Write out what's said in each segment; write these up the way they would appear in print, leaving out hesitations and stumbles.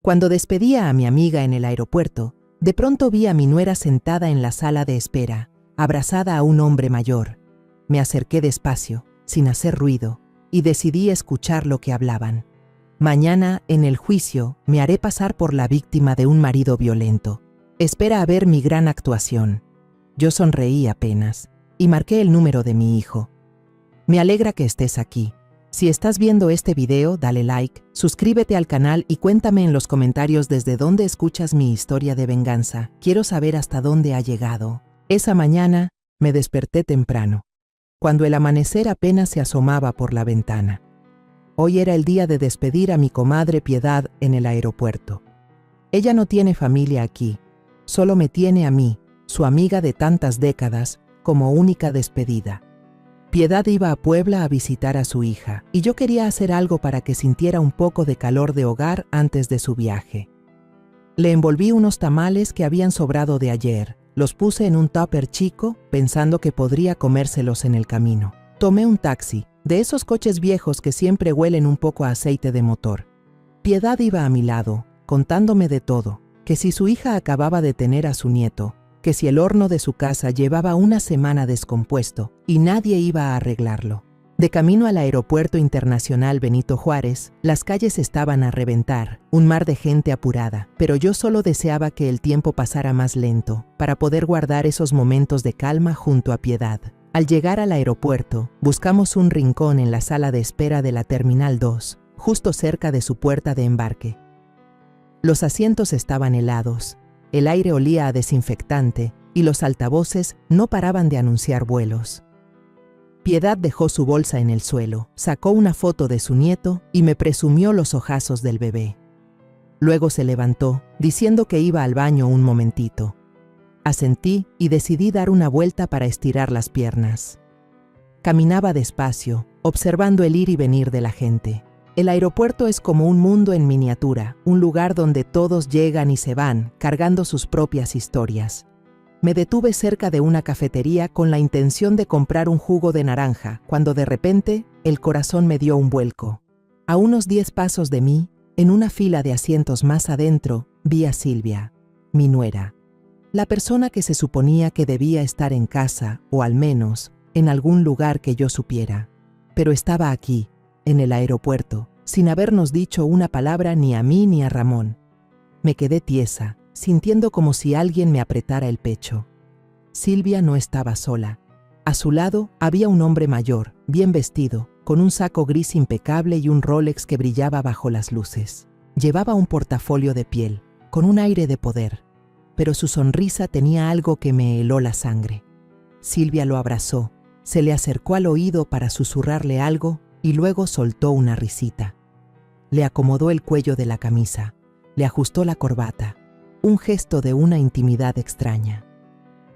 Cuando despedía a mi amiga en el aeropuerto, de pronto vi a mi nuera sentada en la sala de espera, abrazada a un hombre mayor. Me acerqué despacio, sin hacer ruido, y decidí escuchar lo que hablaban. Mañana, en el juicio, me haré pasar por la víctima de un marido violento. Espera a ver mi gran actuación. Yo sonreí apenas, y marqué el número de mi hijo. Me alegra que estés aquí. Si estás viendo este video, dale like, suscríbete al canal y cuéntame en los comentarios desde dónde escuchas mi historia de venganza. Quiero saber hasta dónde ha llegado. Esa mañana, me desperté temprano, cuando el amanecer apenas se asomaba por la ventana. Hoy era el día de despedir a mi comadre Piedad en el aeropuerto. Ella no tiene familia aquí, solo me tiene a mí, su amiga de tantas décadas, como única despedida. Piedad iba a Puebla a visitar a su hija, y yo quería hacer algo para que sintiera un poco de calor de hogar antes de su viaje. Le envolví unos tamales que habían sobrado de ayer, los puse en un tupper chico, pensando que podría comérselos en el camino. Tomé un taxi, de esos coches viejos que siempre huelen un poco a aceite de motor. Piedad iba a mi lado, contándome de todo, que si su hija acababa de tener a su nieto, que si el horno de su casa llevaba una semana descompuesto y nadie iba a arreglarlo. De camino al Aeropuerto Internacional Benito Juárez, las calles estaban a reventar, un mar de gente apurada, pero yo solo deseaba que el tiempo pasara más lento, para poder guardar esos momentos de calma junto a Piedad. Al llegar al aeropuerto, buscamos un rincón en la sala de espera de la Terminal 2, justo cerca de su puerta de embarque. Los asientos estaban helados, el aire olía a desinfectante y los altavoces no paraban de anunciar vuelos. Piedad dejó su bolsa en el suelo, sacó una foto de su nieto y me presumió los ojazos del bebé. Luego se levantó, diciendo que iba al baño un momentito. Asentí y decidí dar una vuelta para estirar las piernas. Caminaba despacio, observando el ir y venir de la gente. El aeropuerto es como un mundo en miniatura, un lugar donde todos llegan y se van, cargando sus propias historias. Me detuve cerca de una cafetería con la intención de comprar un jugo de naranja, cuando de repente, el corazón me dio un vuelco. A unos 10 pasos de mí, en una fila de asientos más adentro, vi a Silvia, mi nuera. La persona que se suponía que debía estar en casa, o al menos, en algún lugar que yo supiera. Pero estaba aquí, en el aeropuerto, sin habernos dicho una palabra ni a mí ni a Ramón. Me quedé tiesa, sintiendo como si alguien me apretara el pecho. Silvia no estaba sola. A su lado había un hombre mayor, bien vestido, con un saco gris impecable y un Rolex que brillaba bajo las luces. Llevaba un portafolio de piel, con un aire de poder, pero su sonrisa tenía algo que me heló la sangre. Silvia lo abrazó, se le acercó al oído para susurrarle algo y luego soltó una risita. Le acomodó el cuello de la camisa, le ajustó la corbata, un gesto de una intimidad extraña.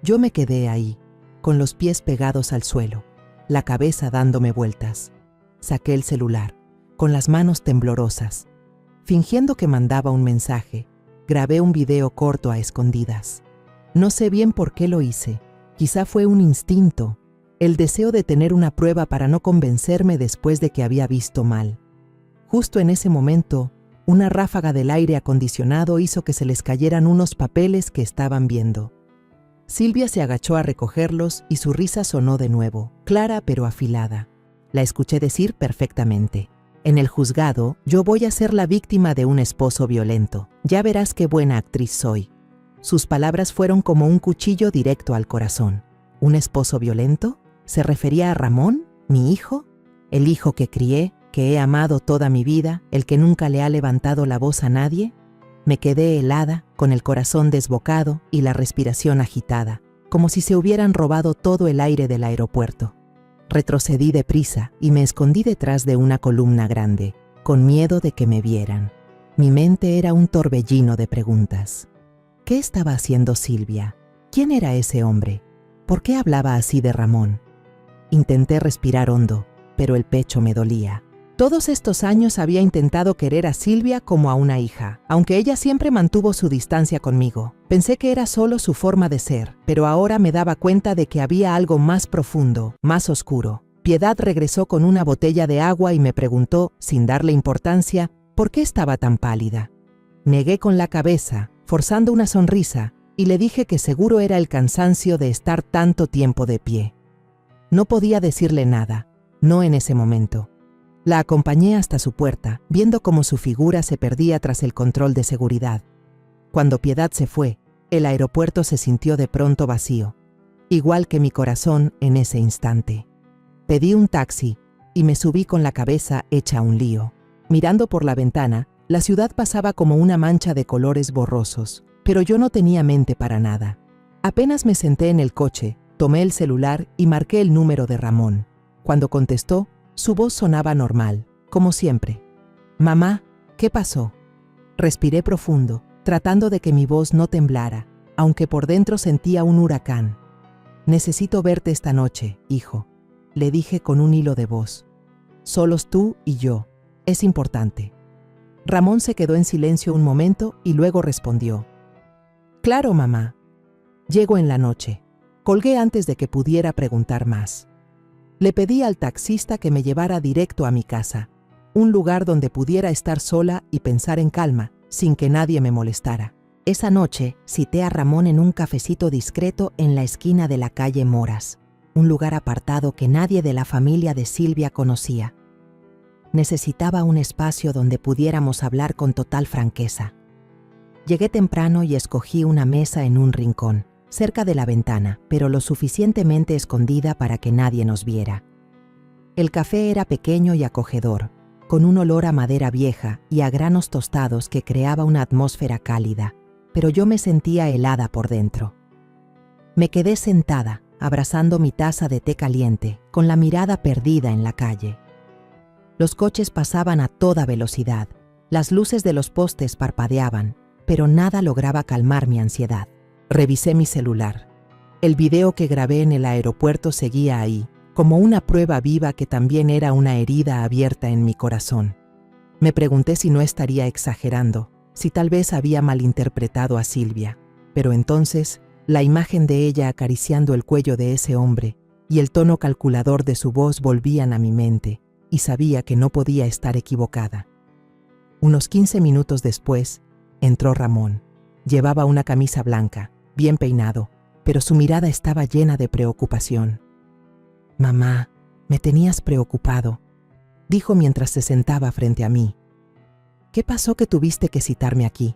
Yo me quedé ahí, con los pies pegados al suelo, la cabeza dándome vueltas. Saqué el celular, con las manos temblorosas. Fingiendo que mandaba un mensaje, grabé un video corto a escondidas. No sé bien por qué lo hice, quizá fue un instinto, el deseo de tener una prueba para no convencerme después de que había visto mal. Justo en ese momento, una ráfaga del aire acondicionado hizo que se les cayeran unos papeles que estaban viendo. Silvia se agachó a recogerlos y su risa sonó de nuevo, clara pero afilada. La escuché decir perfectamente: en el juzgado, yo voy a ser la víctima de un esposo violento. Ya verás qué buena actriz soy. Sus palabras fueron como un cuchillo directo al corazón. ¿Un esposo violento? ¿Se refería a Ramón, mi hijo? ¿El hijo que crié, que he amado toda mi vida, el que nunca le ha levantado la voz a nadie? Me quedé helada, con el corazón desbocado y la respiración agitada, como si se hubieran robado todo el aire del aeropuerto. Retrocedí deprisa y me escondí detrás de una columna grande, con miedo de que me vieran. Mi mente era un torbellino de preguntas. ¿Qué estaba haciendo Silvia? ¿Quién era ese hombre? ¿Por qué hablaba así de Ramón? Intenté respirar hondo, pero el pecho me dolía. Todos estos años había intentado querer a Silvia como a una hija, aunque ella siempre mantuvo su distancia conmigo. Pensé que era solo su forma de ser, pero ahora me daba cuenta de que había algo más profundo, más oscuro. Piedad regresó con una botella de agua y me preguntó, sin darle importancia, ¿por qué estaba tan pálida? Negué con la cabeza, forzando una sonrisa, y le dije que seguro era el cansancio de estar tanto tiempo de pie. No podía decirle nada, no en ese momento. La acompañé hasta su puerta, viendo cómo su figura se perdía tras el control de seguridad. Cuando Piedad se fue, el aeropuerto se sintió de pronto vacío, igual que mi corazón en ese instante. Pedí un taxi y me subí con la cabeza hecha un lío. Mirando por la ventana, la ciudad pasaba como una mancha de colores borrosos, pero yo no tenía mente para nada. Apenas me senté en el coche, tomé el celular y marqué el número de Ramón. Cuando contestó, su voz sonaba normal, como siempre. «Mamá, ¿qué pasó?». Respiré profundo, tratando de que mi voz no temblara, aunque por dentro sentía un huracán. «Necesito verte esta noche, hijo», le dije con un hilo de voz. «Solos tú y yo. Es importante». Ramón se quedó en silencio un momento y luego respondió. «Claro, mamá. Llego en la noche». Colgué antes de que pudiera preguntar más. Le pedí al taxista que me llevara directo a mi casa, un lugar donde pudiera estar sola y pensar en calma, sin que nadie me molestara. Esa noche cité a Ramón en un cafecito discreto en la esquina de la calle Moras, un lugar apartado que nadie de la familia de Silvia conocía. Necesitaba un espacio donde pudiéramos hablar con total franqueza. Llegué temprano y escogí una mesa en un rincón, cerca de la ventana, pero lo suficientemente escondida para que nadie nos viera. El café era pequeño y acogedor, con un olor a madera vieja y a granos tostados que creaba una atmósfera cálida, pero yo me sentía helada por dentro. Me quedé sentada, abrazando mi taza de té caliente, con la mirada perdida en la calle. Los coches pasaban a toda velocidad, las luces de los postes parpadeaban, pero nada lograba calmar mi ansiedad. Revisé mi celular. El video que grabé en el aeropuerto seguía ahí, como una prueba viva que también era una herida abierta en mi corazón. Me pregunté si no estaría exagerando, si tal vez había malinterpretado a Silvia, pero entonces la imagen de ella acariciando el cuello de ese hombre y el tono calculador de su voz volvían a mi mente, y sabía que no podía estar equivocada. Unos 15 minutos después, entró Ramón. Llevaba una camisa blanca, bien peinado, pero su mirada estaba llena de preocupación. «Mamá, me tenías preocupado», dijo mientras se sentaba frente a mí. «¿Qué pasó que tuviste que citarme aquí?».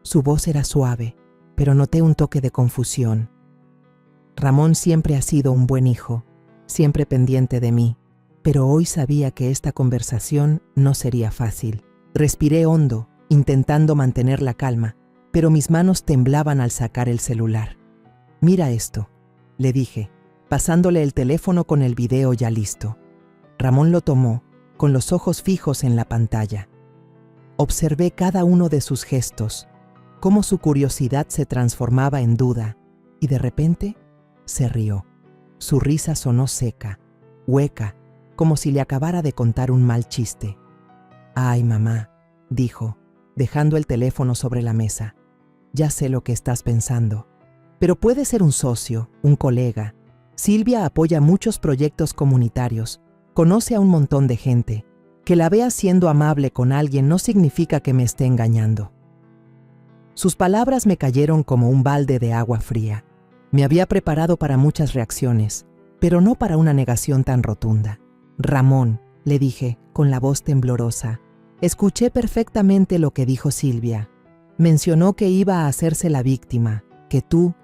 Su voz era suave, pero noté un toque de confusión. Ramón siempre ha sido un buen hijo, siempre pendiente de mí, pero hoy sabía que esta conversación no sería fácil. Respiré hondo, intentando mantener la calma, pero mis manos temblaban al sacar el celular. «Mira esto», le dije, pasándole el teléfono con el video ya listo. Ramón lo tomó, con los ojos fijos en la pantalla. Observé cada uno de sus gestos, cómo su curiosidad se transformaba en duda, y de repente se rió. Su risa sonó seca, hueca, como si le acabara de contar un mal chiste. «Ay, mamá», dijo, dejando el teléfono sobre la mesa. «Ya sé lo que estás pensando, pero puede ser un socio, un colega. Silvia apoya muchos proyectos comunitarios, conoce a un montón de gente. Que la vea siendo amable con alguien no significa que me esté engañando». Sus palabras me cayeron como un balde de agua fría. Me había preparado para muchas reacciones, pero no para una negación tan rotunda. «Ramón», le dije, con la voz temblorosa, «escuché perfectamente lo que dijo Silvia. Mencionó que iba a hacerse la víctima, que tú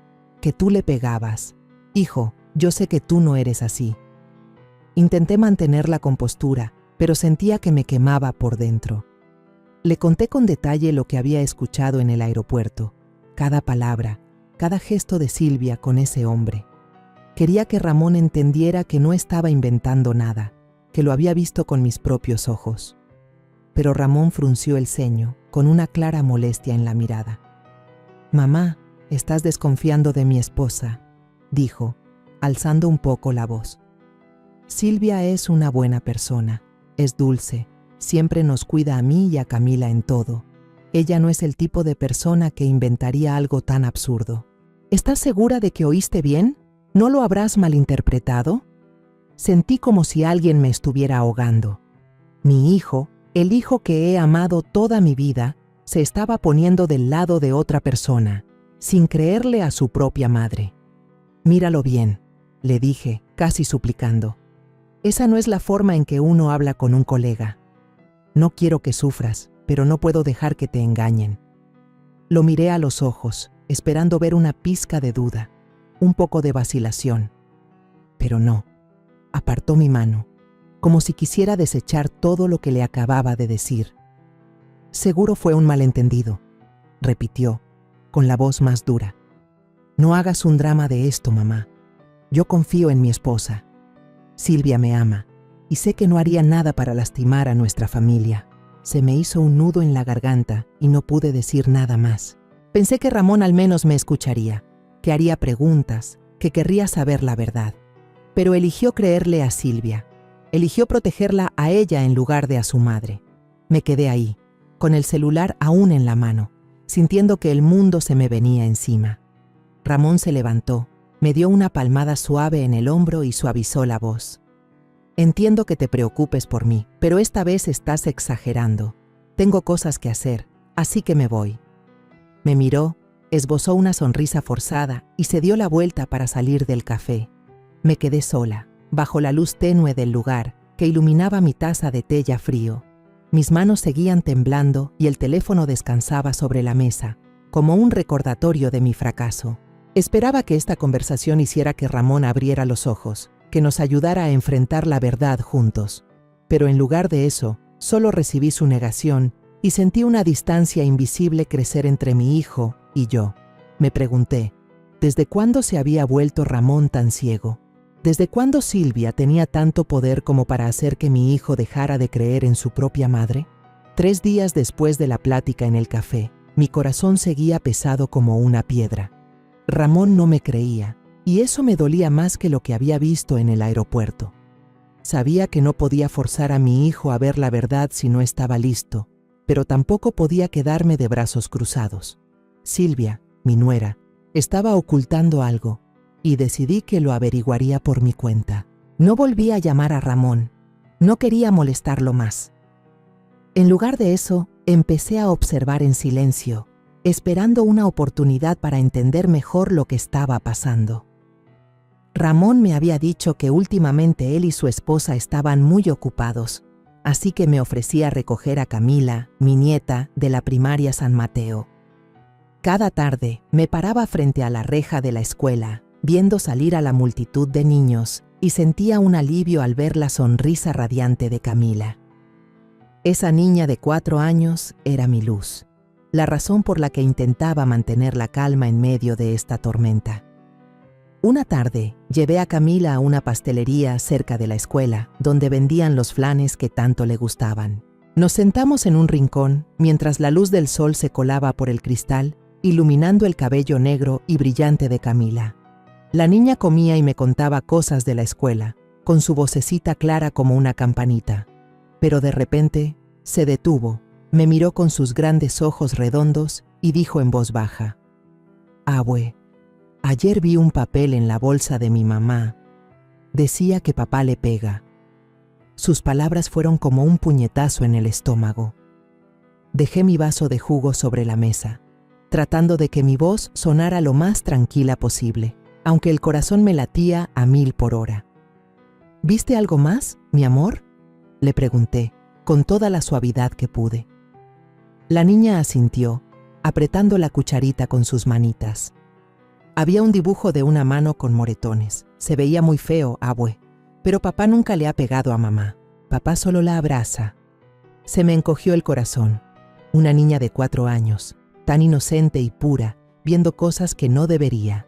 le pegabas. Hijo, yo sé que tú no eres así». Intenté mantener la compostura, pero sentía que me quemaba por dentro. Le conté con detalle lo que había escuchado en el aeropuerto, cada palabra, cada gesto de Silvia con ese hombre. Quería que Ramón entendiera que no estaba inventando nada, que lo había visto con mis propios ojos. Pero Ramón frunció el ceño, con una clara molestia en la mirada. «Mamá, estás desconfiando de mi esposa», dijo, alzando un poco la voz. «Silvia es una buena persona, es dulce, siempre nos cuida a mí y a Camila en todo. Ella no es el tipo de persona que inventaría algo tan absurdo». «¿Estás segura de que oíste bien? ¿No lo habrás malinterpretado?». Sentí como si alguien me estuviera ahogando. Mi hijo, el hijo que he amado toda mi vida, Se estaba poniendo del lado de otra persona, sin creerle a su propia madre. «Míralo bien», le dije, casi suplicando. «Esa no es la forma en que uno habla con un colega. No quiero que sufras, pero no puedo dejar que te engañen». Lo miré a los ojos, esperando ver una pizca de duda, un poco de vacilación. Pero no. Apartó mi mano, como si quisiera desechar todo lo que le acababa de decir. «Seguro fue un malentendido», repitió, con la voz más dura. «No hagas un drama de esto, mamá. Yo confío en mi esposa. Silvia me ama, y sé que no haría nada para lastimar a nuestra familia». Se me hizo un nudo en la garganta y no pude decir nada más. Pensé que Ramón al menos me escucharía, que haría preguntas, que querría saber la verdad. Pero eligió creerle a Silvia. Eligió protegerla a ella en lugar de a su madre. Me quedé ahí, con el celular aún en la mano, sintiendo que el mundo se me venía encima. Ramón se levantó, me dio una palmada suave en el hombro y suavizó la voz. «Entiendo que te preocupes por mí, pero esta vez estás exagerando. Tengo cosas que hacer, así que me voy». Me miró, esbozó una sonrisa forzada y se dio la vuelta para salir del café. Me quedé sola, bajo la luz tenue del lugar, que iluminaba mi taza de té ya frío. Mis manos seguían temblando y el teléfono descansaba sobre la mesa, como un recordatorio de mi fracaso. Esperaba que esta conversación hiciera que Ramón abriera los ojos, que nos ayudara a enfrentar la verdad juntos. Pero en lugar de eso, solo recibí su negación y sentí una distancia invisible crecer entre mi hijo y yo. Me pregunté, ¿desde cuándo se había vuelto Ramón tan ciego? ¿Desde cuándo Silvia tenía tanto poder como para hacer que mi hijo dejara de creer en su propia madre? 3 días después de la plática en el café, mi corazón seguía pesado como una piedra. Ramón no me creía, y eso me dolía más que lo que había visto en el aeropuerto. Sabía que no podía forzar a mi hijo a ver la verdad si no estaba listo, pero tampoco podía quedarme de brazos cruzados. Silvia, mi nuera, estaba ocultando algo, y decidí que lo averiguaría por mi cuenta. No volví a llamar a Ramón. No quería molestarlo más. En lugar de eso, empecé a observar en silencio, esperando una oportunidad para entender mejor lo que estaba pasando. Ramón me había dicho que últimamente él y su esposa estaban muy ocupados, así que me ofrecí a recoger a Camila, mi nieta, de la primaria San Mateo. Cada tarde me paraba frente a la reja de la escuela, viendo salir a la multitud de niños, y sentía un alivio al ver la sonrisa radiante de Camila. Esa niña de 4 años era mi luz, la razón por la que intentaba mantener la calma en medio de esta tormenta. Una tarde, llevé a Camila a una pastelería cerca de la escuela, donde vendían los flanes que tanto le gustaban. Nos sentamos en un rincón, mientras la luz del sol se colaba por el cristal, iluminando el cabello negro y brillante de Camila. La niña comía y me contaba cosas de la escuela, con su vocecita clara como una campanita. Pero de repente, se detuvo, me miró con sus grandes ojos redondos y dijo en voz baja: «Abue, ayer vi un papel en la bolsa de mi mamá. Decía que papá le pega». Sus palabras fueron como un puñetazo en el estómago. Dejé mi vaso de jugo sobre la mesa, tratando de que mi voz sonara lo más tranquila posible, aunque el corazón me latía a 1000 por hora. «¿Viste algo más, mi amor?», le pregunté, con toda la suavidad que pude. La niña asintió, apretando la cucharita con sus manitas. Había un dibujo de una mano con moretones. Se veía muy feo, abue, pero papá nunca le ha pegado a mamá. Papá solo la abraza. Se me encogió el corazón. Una niña de 4 años, tan inocente y pura, viendo cosas que no debería.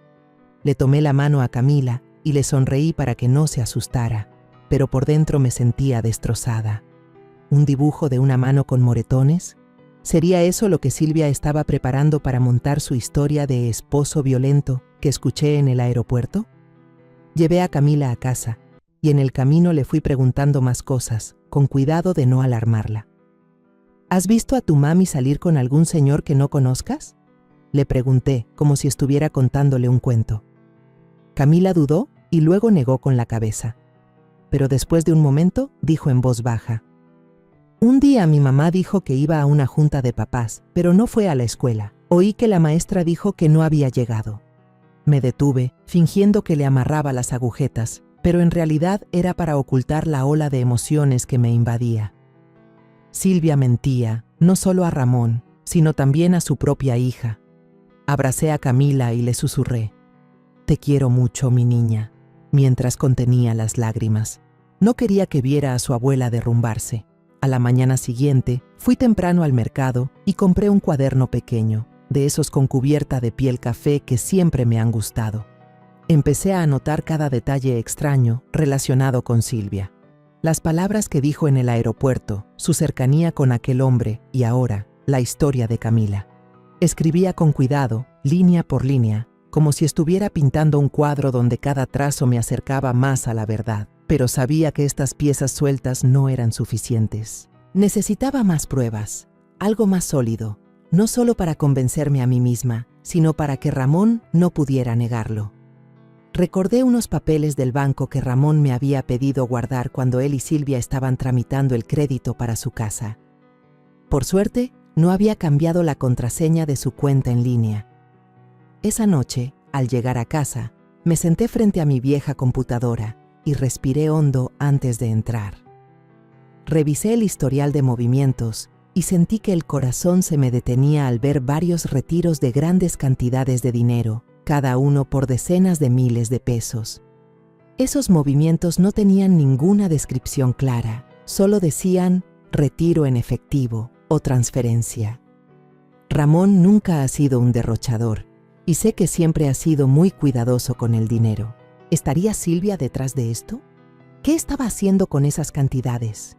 Le tomé la mano a Camila y le sonreí para que no se asustara, pero por dentro me sentía destrozada. ¿Un dibujo de una mano con moretones? ¿Sería eso lo que Silvia estaba preparando para montar su historia de esposo violento que escuché en el aeropuerto? Llevé a Camila a casa y en el camino le fui preguntando más cosas, con cuidado de no alarmarla. ¿Has visto a tu mami salir con algún señor que no conozcas?, le pregunté, como si estuviera contándole un cuento. Camila dudó y luego negó con la cabeza. Pero después de un momento dijo en voz baja: Un día mi mamá dijo que iba a una junta de papás, pero no fue a la escuela. Oí que la maestra dijo que no había llegado. Me detuve, fingiendo que le amarraba las agujetas, pero en realidad era para ocultar la ola de emociones que me invadía. Silvia mentía, no solo a Ramón, sino también a su propia hija. Abracé a Camila y le susurré: «Te quiero mucho, mi niña», mientras contenía las lágrimas. No quería que viera a su abuela derrumbarse. A la mañana siguiente, fui temprano al mercado y compré un cuaderno pequeño, de esos con cubierta de piel café que siempre me han gustado. Empecé a anotar cada detalle extraño relacionado con Silvia. Las palabras que dijo en el aeropuerto, su cercanía con aquel hombre y ahora, la historia de Camila. Escribía con cuidado, línea por línea, como si estuviera pintando un cuadro donde cada trazo me acercaba más a la verdad. Pero sabía que estas piezas sueltas no eran suficientes. Necesitaba más pruebas, algo más sólido, no solo para convencerme a mí misma, sino para que Ramón no pudiera negarlo. Recordé unos papeles del banco que Ramón me había pedido guardar cuando él y Silvia estaban tramitando el crédito para su casa. Por suerte, no había cambiado la contraseña de su cuenta en línea. Esa noche, al llegar a casa, me senté frente a mi vieja computadora y respiré hondo antes de entrar. Revisé el historial de movimientos y sentí que el corazón se me detenía al ver varios retiros de grandes cantidades de dinero, cada uno por decenas de miles de pesos. Esos movimientos no tenían ninguna descripción clara, solo decían retiro en efectivo o transferencia. Ramón nunca ha sido un derrochador y sé que siempre ha sido muy cuidadoso con el dinero. ¿Estaría Silvia detrás de esto? ¿Qué estaba haciendo con esas cantidades?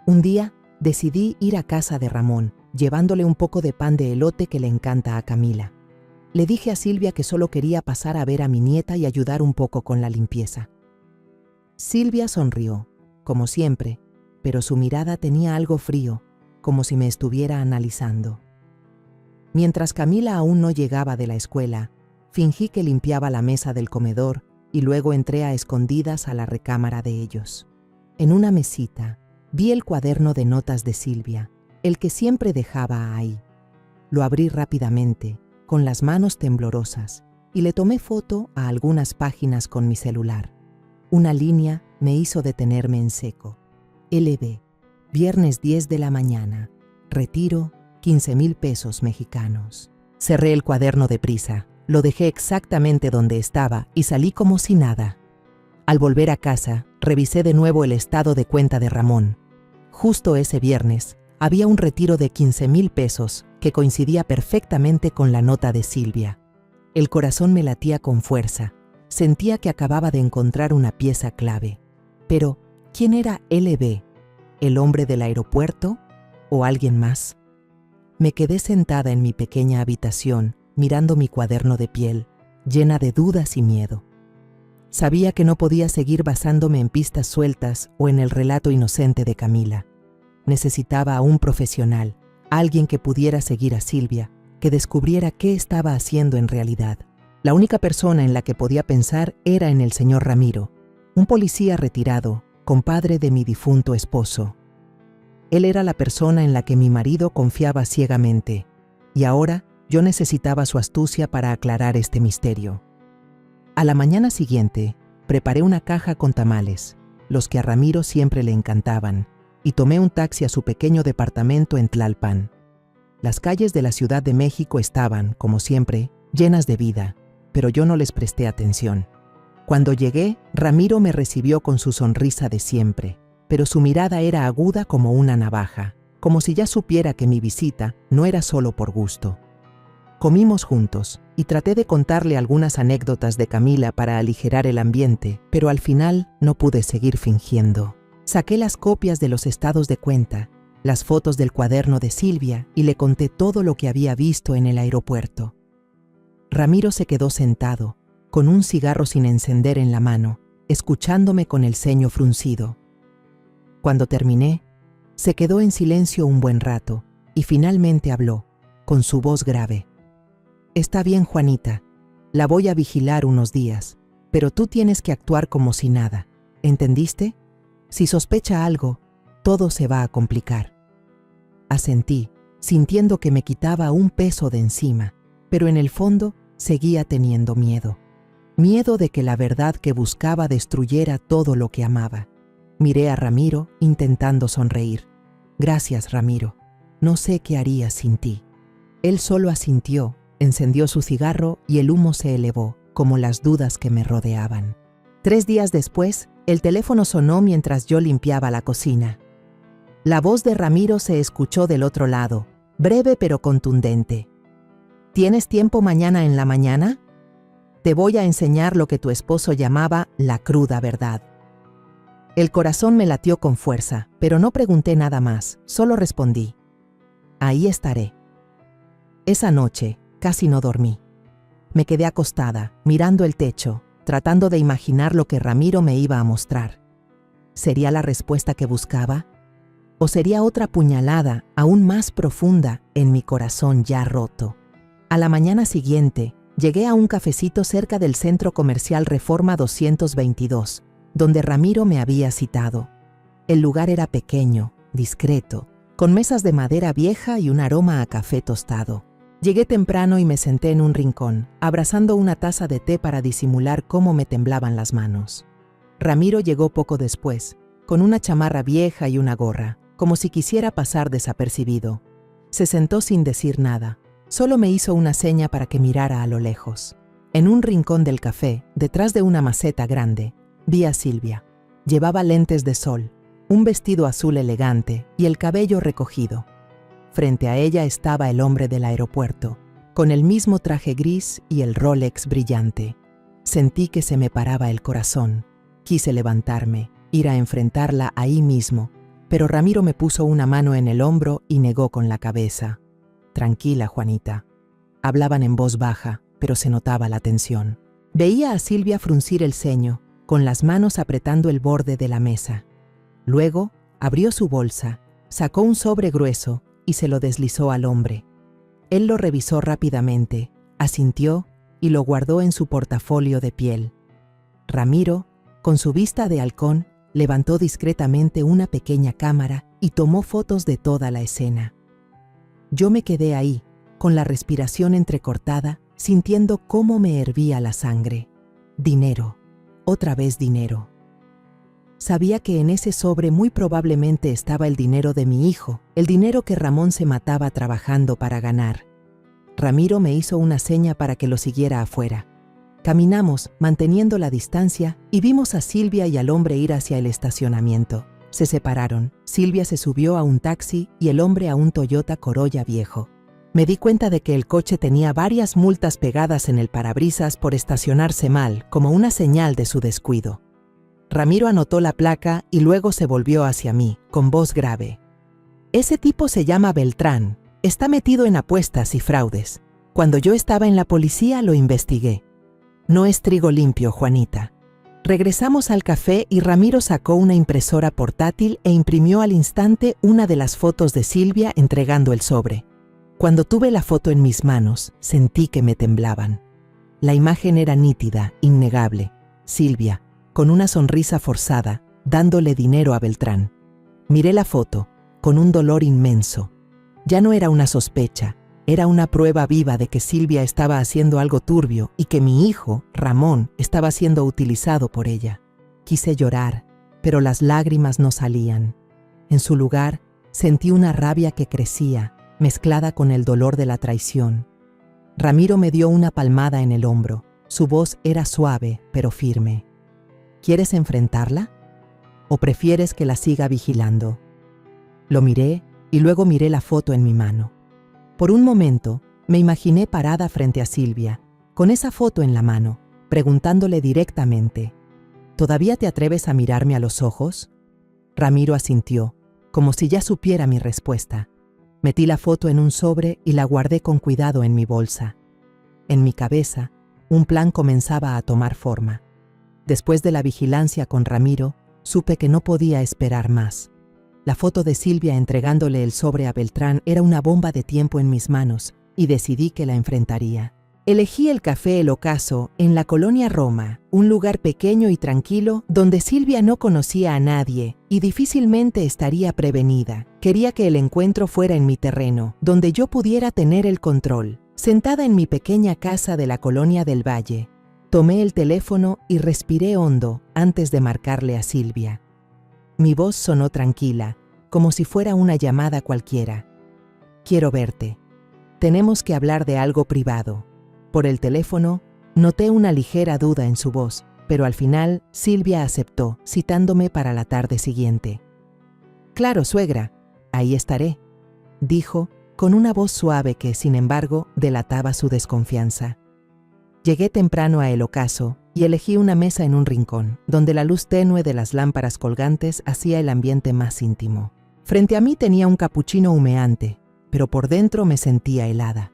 Un día decidí ir a casa de Ramón, llevándole un poco de pan de elote que le encanta a Camila. Le dije a Silvia que solo quería pasar a ver a mi nieta y ayudar un poco con la limpieza. Silvia sonrió, como siempre, pero su mirada tenía algo frío, como si me estuviera analizando. Mientras Camila aún no llegaba de la escuela, fingí que limpiaba la mesa del comedor y luego entré a escondidas a la recámara de ellos. En una mesita, vi el cuaderno de notas de Silvia, el que siempre dejaba ahí. Lo abrí rápidamente, con las manos temblorosas, y le tomé foto a algunas páginas con mi celular. Una línea me hizo detenerme en seco. LB, viernes 10 de la mañana, retiro 15,000 pesos mexicanos. Cerré el cuaderno deprisa, lo dejé exactamente donde estaba y salí como si nada. Al volver a casa, revisé de nuevo el estado de cuenta de Ramón. Justo ese viernes, había un retiro de 15,000 pesos que coincidía perfectamente con la nota de Silvia. El corazón me latía con fuerza. Sentía que acababa de encontrar una pieza clave. Pero, ¿quién era LB? ¿El hombre del aeropuerto? ¿O alguien más? Me quedé sentada en mi pequeña habitación, mirando mi cuaderno de piel, llena de dudas y miedo. Sabía que no podía seguir basándome en pistas sueltas o en el relato inocente de Camila. Necesitaba a un profesional, alguien que pudiera seguir a Silvia, que descubriera qué estaba haciendo en realidad. La única persona en la que podía pensar era en el señor Ramiro, un policía retirado, compadre de mi difunto esposo. Él era la persona en la que mi marido confiaba ciegamente, y ahora yo necesitaba su astucia para aclarar este misterio. A la mañana siguiente, preparé una caja con tamales, los que a Ramiro siempre le encantaban, y tomé un taxi a su pequeño departamento en Tlalpan. Las calles de la Ciudad de México estaban, como siempre, llenas de vida, pero yo no les presté atención. Cuando llegué, Ramiro me recibió con su sonrisa de siempre, pero su mirada era aguda como una navaja, como si ya supiera que mi visita no era solo por gusto. Comimos juntos y traté de contarle algunas anécdotas de Camila para aligerar el ambiente, pero al final no pude seguir fingiendo. Saqué las copias de los estados de cuenta, las fotos del cuaderno de Silvia y le conté todo lo que había visto en el aeropuerto. Ramiro se quedó sentado, con un cigarro sin encender en la mano, escuchándome con el ceño fruncido. Cuando terminé, se quedó en silencio un buen rato y finalmente habló, con su voz grave. «Está bien, Juanita, la voy a vigilar unos días, pero tú tienes que actuar como si nada, ¿entendiste? Si sospecha algo, todo se va a complicar. Asentí, sintiendo que me quitaba un peso de encima, pero en el fondo seguía teniendo miedo. Miedo de que la verdad que buscaba destruyera todo lo que amaba. Miré a Ramiro intentando sonreír. Gracias, Ramiro. No sé qué haría sin ti. Él solo asintió, encendió su cigarro y el humo se elevó, como las dudas que me rodeaban. 3 días después, el teléfono sonó mientras yo limpiaba la cocina. La voz de Ramiro se escuchó del otro lado, breve pero contundente. ¿Tienes tiempo mañana en la mañana? Te voy a enseñar lo que tu esposo llamaba la cruda verdad. El corazón me latió con fuerza, pero no pregunté nada más, solo respondí. Ahí estaré. Esa noche casi no dormí. Me quedé acostada, mirando el techo, tratando de imaginar lo que Ramiro me iba a mostrar. ¿Sería la respuesta que buscaba? ¿O sería otra puñalada aún más profunda en mi corazón ya roto? A la mañana siguiente, llegué a un cafecito cerca del Centro Comercial Reforma 222, donde Ramiro me había citado. El lugar era pequeño, discreto, con mesas de madera vieja y un aroma a café tostado. Llegué temprano y me senté en un rincón, abrazando una taza de té para disimular cómo me temblaban las manos. Ramiro llegó poco después, con una chamarra vieja y una gorra, como si quisiera pasar desapercibido. Se sentó sin decir nada, solo me hizo una seña para que mirara a lo lejos. En un rincón del café, detrás de una maceta grande, vi a Silvia. Llevaba lentes de sol, un vestido azul elegante y el cabello recogido. Frente a ella estaba el hombre del aeropuerto, con el mismo traje gris y el Rolex brillante. Sentí que se me paraba el corazón. Quise levantarme, ir a enfrentarla ahí mismo, pero Ramiro me puso una mano en el hombro y negó con la cabeza. Tranquila, Juanita. Hablaban en voz baja, pero se notaba la tensión. Veía a Silvia fruncir el ceño, con las manos apretando el borde de la mesa. Luego, abrió su bolsa, sacó un sobre grueso y se lo deslizó al hombre. Él lo revisó rápidamente, asintió y lo guardó en su portafolio de piel. Ramiro, con su vista de halcón, levantó discretamente una pequeña cámara y tomó fotos de toda la escena. Yo me quedé ahí, con la respiración entrecortada, sintiendo cómo me hervía la sangre. Dinero, otra vez dinero. Sabía que en ese sobre muy probablemente estaba el dinero de mi hijo, el dinero que Ramón se mataba trabajando para ganar. Ramiro me hizo una seña para que lo siguiera afuera. Caminamos, manteniendo la distancia, y vimos a Silvia y al hombre ir hacia el estacionamiento. Se separaron. Silvia se subió a un taxi y el hombre a un Toyota Corolla viejo. Me di cuenta de que el coche tenía varias multas pegadas en el parabrisas por estacionarse mal, como una señal de su descuido. Ramiro anotó la placa y luego se volvió hacia mí, con voz grave. Ese tipo se llama Beltrán. Está metido en apuestas y fraudes. Cuando yo estaba en la policía lo investigué. No es trigo limpio, Juanita. Regresamos al café y Ramiro sacó una impresora portátil e imprimió al instante una de las fotos de Silvia entregando el sobre. Cuando tuve la foto en mis manos, sentí que me temblaban. La imagen era nítida, innegable. Silvia, con una sonrisa forzada, dándole dinero a Beltrán. Miré la foto, con un dolor inmenso. Ya no era una sospecha, era una prueba viva de que Silvia estaba haciendo algo turbio y que mi hijo, Ramón, estaba siendo utilizado por ella. Quise llorar, pero las lágrimas no salían. En su lugar, sentí una rabia que crecía, mezclada con el dolor de la traición. Ramiro me dio una palmada en el hombro. Su voz era suave, pero firme. ¿Quieres enfrentarla? ¿O prefieres que la siga vigilando? Lo miré y luego miré la foto en mi mano. Por un momento, me imaginé parada frente a Silvia, con esa foto en la mano, preguntándole directamente, ¿todavía te atreves a mirarme a los ojos? Ramiro asintió, como si ya supiera mi respuesta. Metí la foto en un sobre y la guardé con cuidado en mi bolsa. En mi cabeza, un plan comenzaba a tomar forma. Después de la vigilancia con Ramiro, supe que no podía esperar más. La foto de Silvia entregándole el sobre a Beltrán era una bomba de tiempo en mis manos y decidí que la enfrentaría. Elegí el Café El Ocaso en la colonia Roma, un lugar pequeño y tranquilo donde Silvia no conocía a nadie y difícilmente estaría prevenida. Quería que el encuentro fuera en mi terreno, donde yo pudiera tener el control. Sentada en mi pequeña casa de la colonia del Valle, tomé el teléfono y respiré hondo antes de marcarle a Silvia. Mi voz sonó tranquila, como si fuera una llamada cualquiera. Quiero verte. Tenemos que hablar de algo privado. Por el teléfono, noté una ligera duda en su voz, pero al final Silvia aceptó, citándome para la tarde siguiente. «Claro, suegra, ahí estaré», dijo, con una voz suave que, sin embargo, delataba su desconfianza. Llegué temprano a El Ocaso y elegí una mesa en un rincón, donde la luz tenue de las lámparas colgantes hacía el ambiente más íntimo. Frente a mí tenía un capuchino humeante, pero por dentro me sentía helada.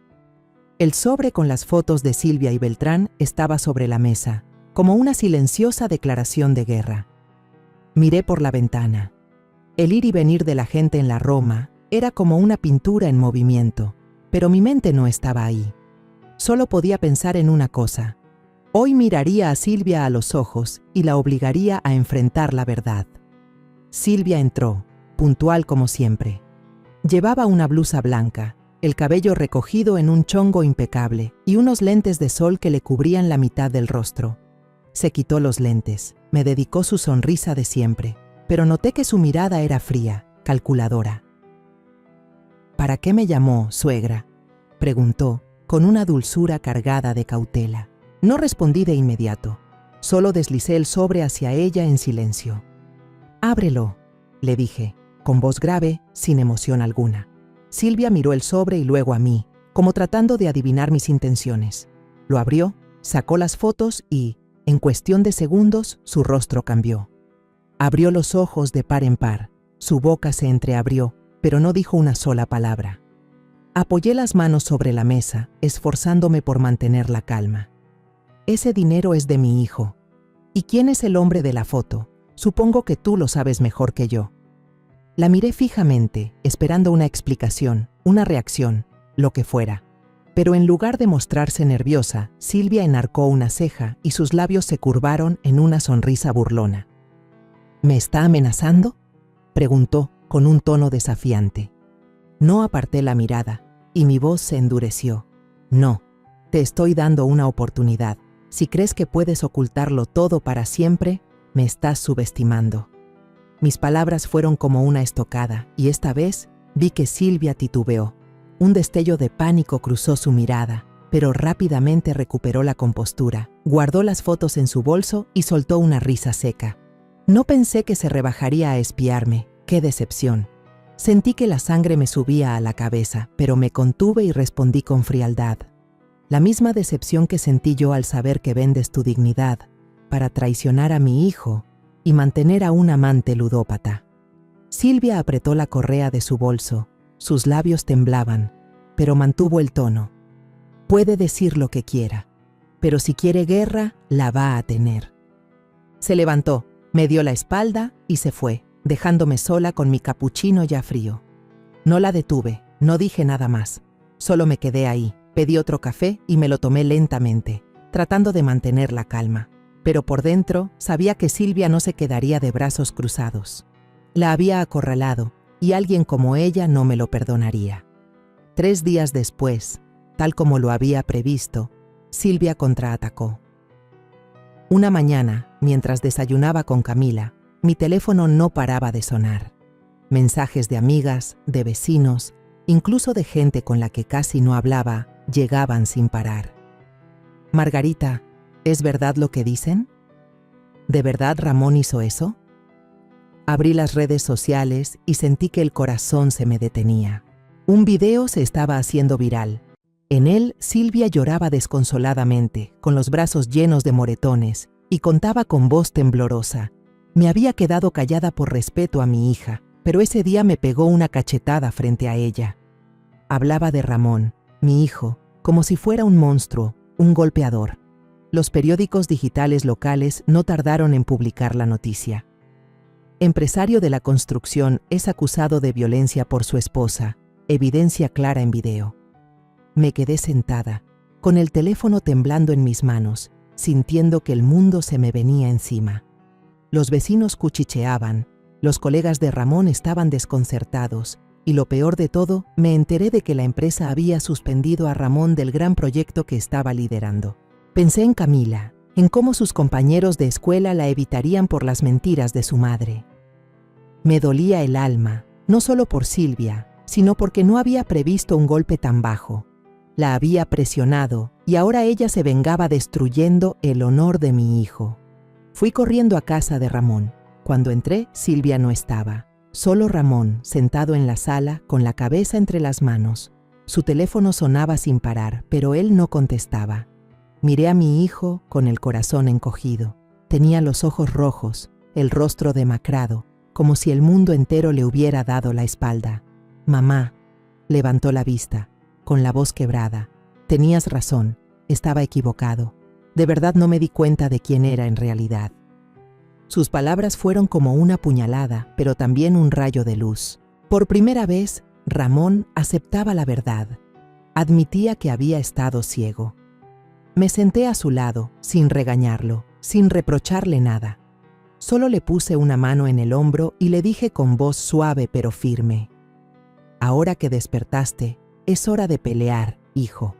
El sobre con las fotos de Silvia y Beltrán estaba sobre la mesa, como una silenciosa declaración de guerra. Miré por la ventana. El ir y venir de la gente en la Roma era como una pintura en movimiento, pero mi mente no estaba ahí. Solo podía pensar en una cosa. Hoy miraría a Silvia a los ojos y la obligaría a enfrentar la verdad. Silvia entró, puntual como siempre. Llevaba una blusa blanca, el cabello recogido en un chongo impecable y unos lentes de sol que le cubrían la mitad del rostro. Se quitó los lentes, me dedicó su sonrisa de siempre, pero noté que su mirada era fría, calculadora. «¿Para qué me llamó, suegra?», preguntó, con una dulzura cargada de cautela. No respondí de inmediato, solo deslicé el sobre hacia ella en silencio. «Ábrelo», le dije, con voz grave, sin emoción alguna. Silvia miró el sobre y luego a mí, como tratando de adivinar mis intenciones. Lo abrió, sacó las fotos y, en cuestión de segundos, su rostro cambió. Abrió los ojos de par en par, su boca se entreabrió, pero no dijo una sola palabra. Apoyé las manos sobre la mesa, esforzándome por mantener la calma. «Ese dinero es de mi hijo. ¿Y quién es el hombre de la foto? Supongo que tú lo sabes mejor que yo». La miré fijamente, esperando una explicación, una reacción, lo que fuera. Pero en lugar de mostrarse nerviosa, Silvia enarcó una ceja y sus labios se curvaron en una sonrisa burlona. «¿Me está amenazando?», preguntó con un tono desafiante. No aparté la mirada y mi voz se endureció. «No, te estoy dando una oportunidad. Si crees que puedes ocultarlo todo para siempre, me estás subestimando». Mis palabras fueron como una estocada y esta vez vi que Silvia titubeó. Un destello de pánico cruzó su mirada, pero rápidamente recuperó la compostura, guardó las fotos en su bolso y soltó una risa seca. No pensé que se rebajaría a espiarme. ¡Qué decepción! Sentí que la sangre me subía a la cabeza, pero me contuve y respondí con frialdad. La misma decepción que sentí yo al saber que vendes tu dignidad para traicionar a mi hijo y mantener a un amante ludópata. Silvia apretó la correa de su bolso, sus labios temblaban, pero mantuvo el tono. Puede decir lo que quiera, pero si quiere guerra, la va a tener. Se levantó, me dio la espalda y se fue, dejándome sola con mi capuchino ya frío. No la detuve, no dije nada más, solo me quedé ahí, pedí otro café y me lo tomé lentamente, tratando de mantener la calma. Pero por dentro sabía que Silvia no se quedaría de brazos cruzados. La había acorralado y alguien como ella no me lo perdonaría. 3 días después, tal como lo había previsto, Silvia contraatacó. Una mañana, mientras desayunaba con Camila, mi teléfono no paraba de sonar. Mensajes de amigas, de vecinos, incluso de gente con la que casi no hablaba, llegaban sin parar. «Margarita, ¿es verdad lo que dicen? ¿De verdad Ramón hizo eso?». Abrí las redes sociales y sentí que el corazón se me detenía. Un video se estaba haciendo viral. En él, Silvia lloraba desconsoladamente, con los brazos llenos de moretones, y contaba con voz temblorosa. Me había quedado callada por respeto a mi hija, pero ese día me pegó una cachetada frente a ella. Hablaba de Ramón, mi hijo, como si fuera un monstruo, un golpeador. Los periódicos digitales locales no tardaron en publicar la noticia. Empresario de la construcción es acusado de violencia por su esposa, evidencia clara en video. Me quedé sentada, con el teléfono temblando en mis manos, sintiendo que el mundo se me venía encima. Los vecinos cuchicheaban, los colegas de Ramón estaban desconcertados, y lo peor de todo, me enteré de que la empresa había suspendido a Ramón del gran proyecto que estaba liderando. Pensé en Camila, en cómo sus compañeros de escuela la evitarían por las mentiras de su madre. Me dolía el alma, no solo por Silvia, sino porque no había previsto un golpe tan bajo. La había presionado y ahora ella se vengaba destruyendo el honor de mi hijo. Fui corriendo a casa de Ramón. Cuando entré, Silvia no estaba. Solo Ramón, sentado en la sala, con la cabeza entre las manos. Su teléfono sonaba sin parar, pero él no contestaba. Miré a mi hijo con el corazón encogido. Tenía los ojos rojos, el rostro demacrado, como si el mundo entero le hubiera dado la espalda. «Mamá», levantó la vista, con la voz quebrada. «Tenías razón, estaba equivocado. De verdad no me di cuenta de quién era en realidad». Sus palabras fueron como una puñalada, pero también un rayo de luz. Por primera vez, Ramón aceptaba la verdad. Admitía que había estado ciego. Me senté a su lado, sin regañarlo, sin reprocharle nada. Solo le puse una mano en el hombro y le dije con voz suave pero firme: «Ahora que despertaste, es hora de pelear, hijo.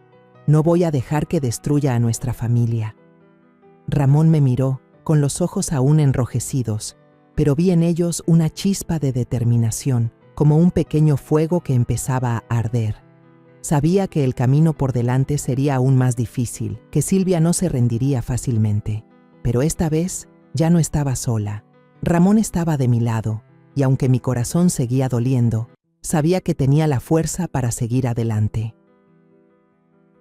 No voy a dejar que destruya a nuestra familia». Ramón me miró, con los ojos aún enrojecidos, pero vi en ellos una chispa de determinación, como un pequeño fuego que empezaba a arder. Sabía que el camino por delante sería aún más difícil, que Silvia no se rendiría fácilmente. Pero esta vez ya no estaba sola. Ramón estaba de mi lado, y aunque mi corazón seguía doliendo, sabía que tenía la fuerza para seguir adelante.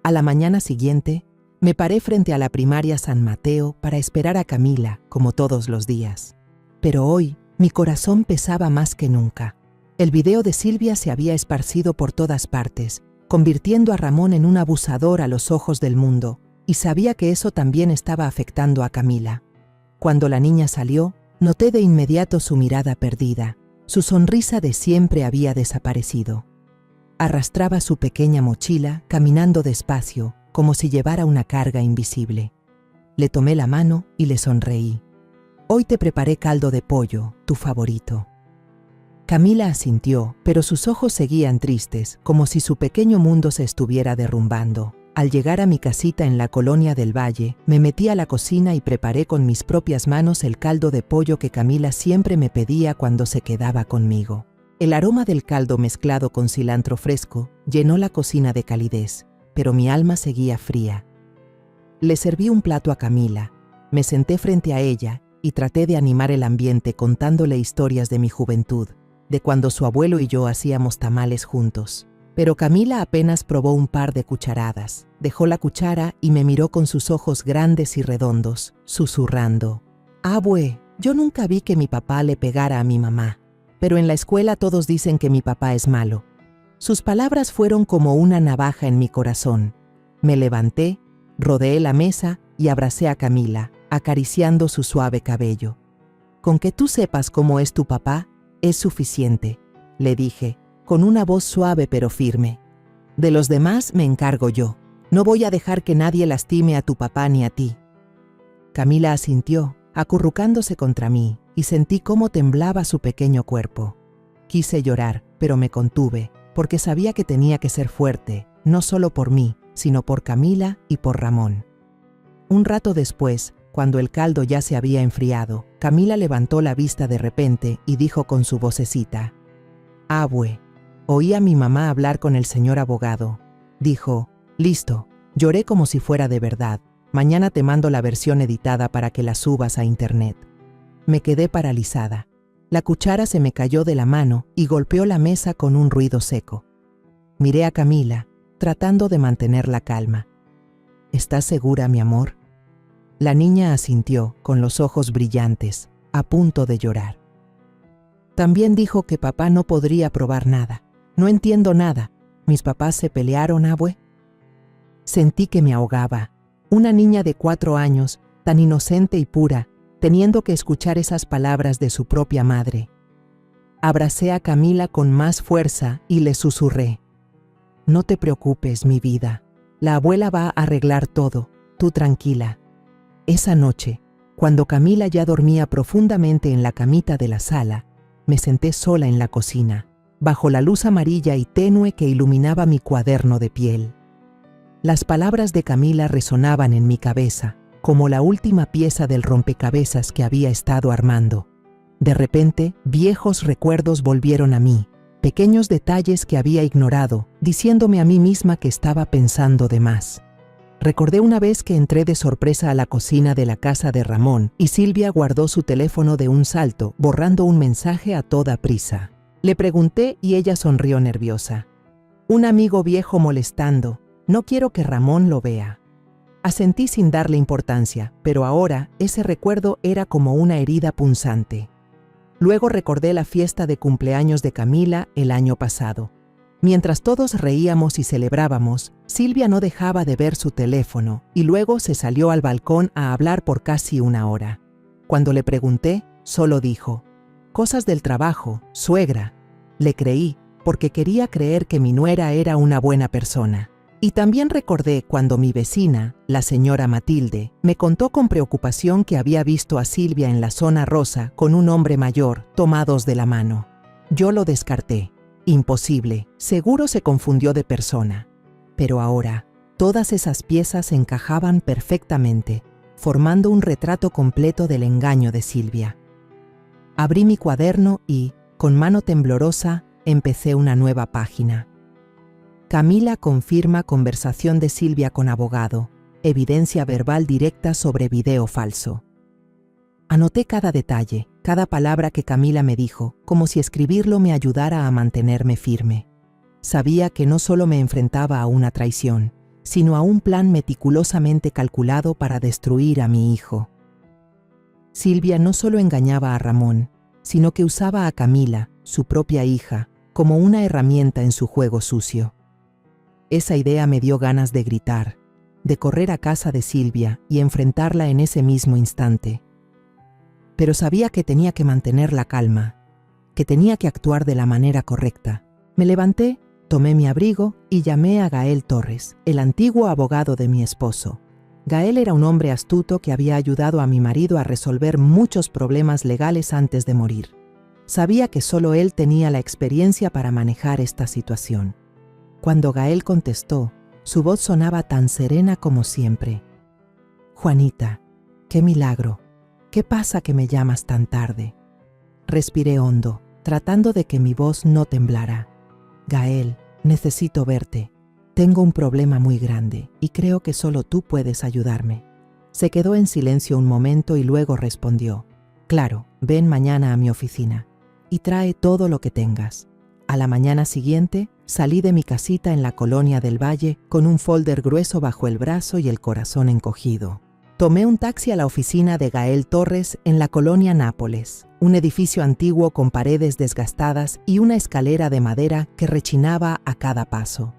A la mañana siguiente, me paré frente a la primaria San Mateo para esperar a Camila, como todos los días. Pero hoy, mi corazón pesaba más que nunca. El video de Silvia se había esparcido por todas partes, convirtiendo a Ramón en un abusador a los ojos del mundo, y sabía que eso también estaba afectando a Camila. Cuando la niña salió, noté de inmediato su mirada perdida. Su sonrisa de siempre había desaparecido. Arrastraba su pequeña mochila, caminando despacio, como si llevara una carga invisible. Le tomé la mano y le sonreí. «Hoy te preparé caldo de pollo, tu favorito». Camila asintió, pero sus ojos seguían tristes, como si su pequeño mundo se estuviera derrumbando. Al llegar a mi casita en la colonia del Valle, me metí a la cocina y preparé con mis propias manos el caldo de pollo que Camila siempre me pedía cuando se quedaba conmigo. El aroma del caldo mezclado con cilantro fresco llenó la cocina de calidez, pero mi alma seguía fría. Le serví un plato a Camila, me senté frente a ella y traté de animar el ambiente contándole historias de mi juventud, de cuando su abuelo y yo hacíamos tamales juntos. Pero Camila apenas probó un par de cucharadas, dejó la cuchara y me miró con sus ojos grandes y redondos, susurrando: «Abue, yo nunca vi que mi papá le pegara a mi mamá, pero en la escuela todos dicen que mi papá es malo». Sus palabras fueron como una navaja en mi corazón. Me levanté, rodeé la mesa y abracé a Camila, acariciando su suave cabello. «Con que tú sepas cómo es tu papá, es suficiente», le dije, con una voz suave pero firme. «De los demás me encargo yo. No voy a dejar que nadie lastime a tu papá ni a ti». Camila asintió, acurrucándose contra mí, y sentí cómo temblaba su pequeño cuerpo. Quise llorar, pero me contuve, porque sabía que tenía que ser fuerte, no solo por mí, sino por Camila y por Ramón. Un rato después, cuando el caldo ya se había enfriado, Camila levantó la vista de repente y dijo con su vocecita: «Abue, oí a mi mamá hablar con el señor abogado. Dijo: listo». Lloré como si fuera de verdad. «Mañana te mando la versión editada para que la subas a internet». Me quedé paralizada. La cuchara se me cayó de la mano y golpeó la mesa con un ruido seco. Miré a Camila, tratando de mantener la calma. «¿Estás segura, mi amor?». La niña asintió, con los ojos brillantes, a punto de llorar. «También dijo que papá no podría probar nada. No entiendo nada. ¿Mis papás se pelearon, abue?». Sentí que me ahogaba. Una niña de 4 años, tan inocente y pura, teniendo que escuchar esas palabras de su propia madre. Abracé a Camila con más fuerza y le susurré: «No te preocupes, mi vida. La abuela va a arreglar todo, tú tranquila. Esa noche, cuando Camila ya dormía profundamente en la camita de la sala, me senté sola en la cocina, bajo la luz amarilla y tenue que iluminaba mi cuaderno de piel. Las palabras de Camila resonaban en mi cabeza, como la última pieza del rompecabezas que había estado armando. De repente, viejos recuerdos volvieron a mí, pequeños detalles que había ignorado, diciéndome a mí misma que estaba pensando de más. Recordé una vez que entré de sorpresa a la cocina de la casa de Ramón y Silvia guardó su teléfono de un salto, borrando un mensaje a toda prisa. Le pregunté y ella sonrió nerviosa. Un amigo viejo molestando. No quiero que Ramón lo vea. Asentí sin darle importancia, pero ahora ese recuerdo era como una herida punzante. Luego recordé la fiesta de cumpleaños de Camila el año pasado. Mientras todos reíamos y celebrábamos, Silvia no dejaba de ver su teléfono y luego se salió al balcón a hablar por casi una hora. Cuando le pregunté, solo dijo, «Cosas del trabajo, suegra». Le creí, porque quería creer que mi nuera era una buena persona. Y también recordé cuando mi vecina, la señora Matilde, me contó con preocupación que había visto a Silvia en la zona rosa con un hombre mayor, tomados de la mano. Yo lo descarté. Imposible, seguro se confundió de persona. Pero ahora, todas esas piezas encajaban perfectamente, formando un retrato completo del engaño de Silvia. Abrí mi cuaderno y, con mano temblorosa, empecé una nueva página. Camila confirma conversación de Silvia con abogado, evidencia verbal directa sobre video falso. Anoté cada detalle, cada palabra que Camila me dijo, como si escribirlo me ayudara a mantenerme firme. Sabía que no solo me enfrentaba a una traición, sino a un plan meticulosamente calculado para destruir a mi hijo. Silvia no solo engañaba a Ramón, sino que usaba a Camila, su propia hija, como una herramienta en su juego sucio. Esa idea me dio ganas de gritar, de correr a casa de Silvia y enfrentarla en ese mismo instante. Pero sabía que tenía que mantener la calma, que tenía que actuar de la manera correcta. Me levanté, tomé mi abrigo y llamé a Gael Torres, el antiguo abogado de mi esposo. Gael era un hombre astuto que había ayudado a mi marido a resolver muchos problemas legales antes de morir. Sabía que solo él tenía la experiencia para manejar esta situación. Cuando Gael contestó, su voz sonaba tan serena como siempre. «Juanita, qué milagro. ¿Qué pasa que me llamas tan tarde?» Respiré hondo, tratando de que mi voz no temblara. «Gael, necesito verte. Tengo un problema muy grande y creo que solo tú puedes ayudarme». Se quedó en silencio un momento y luego respondió, «Claro, ven mañana a mi oficina y trae todo lo que tengas». A la mañana siguiente, salí de mi casita en la colonia del Valle con un folder grueso bajo el brazo y el corazón encogido. Tomé un taxi a la oficina de Gael Torres en la colonia Nápoles, un edificio antiguo con paredes desgastadas y una escalera de madera que rechinaba a cada paso.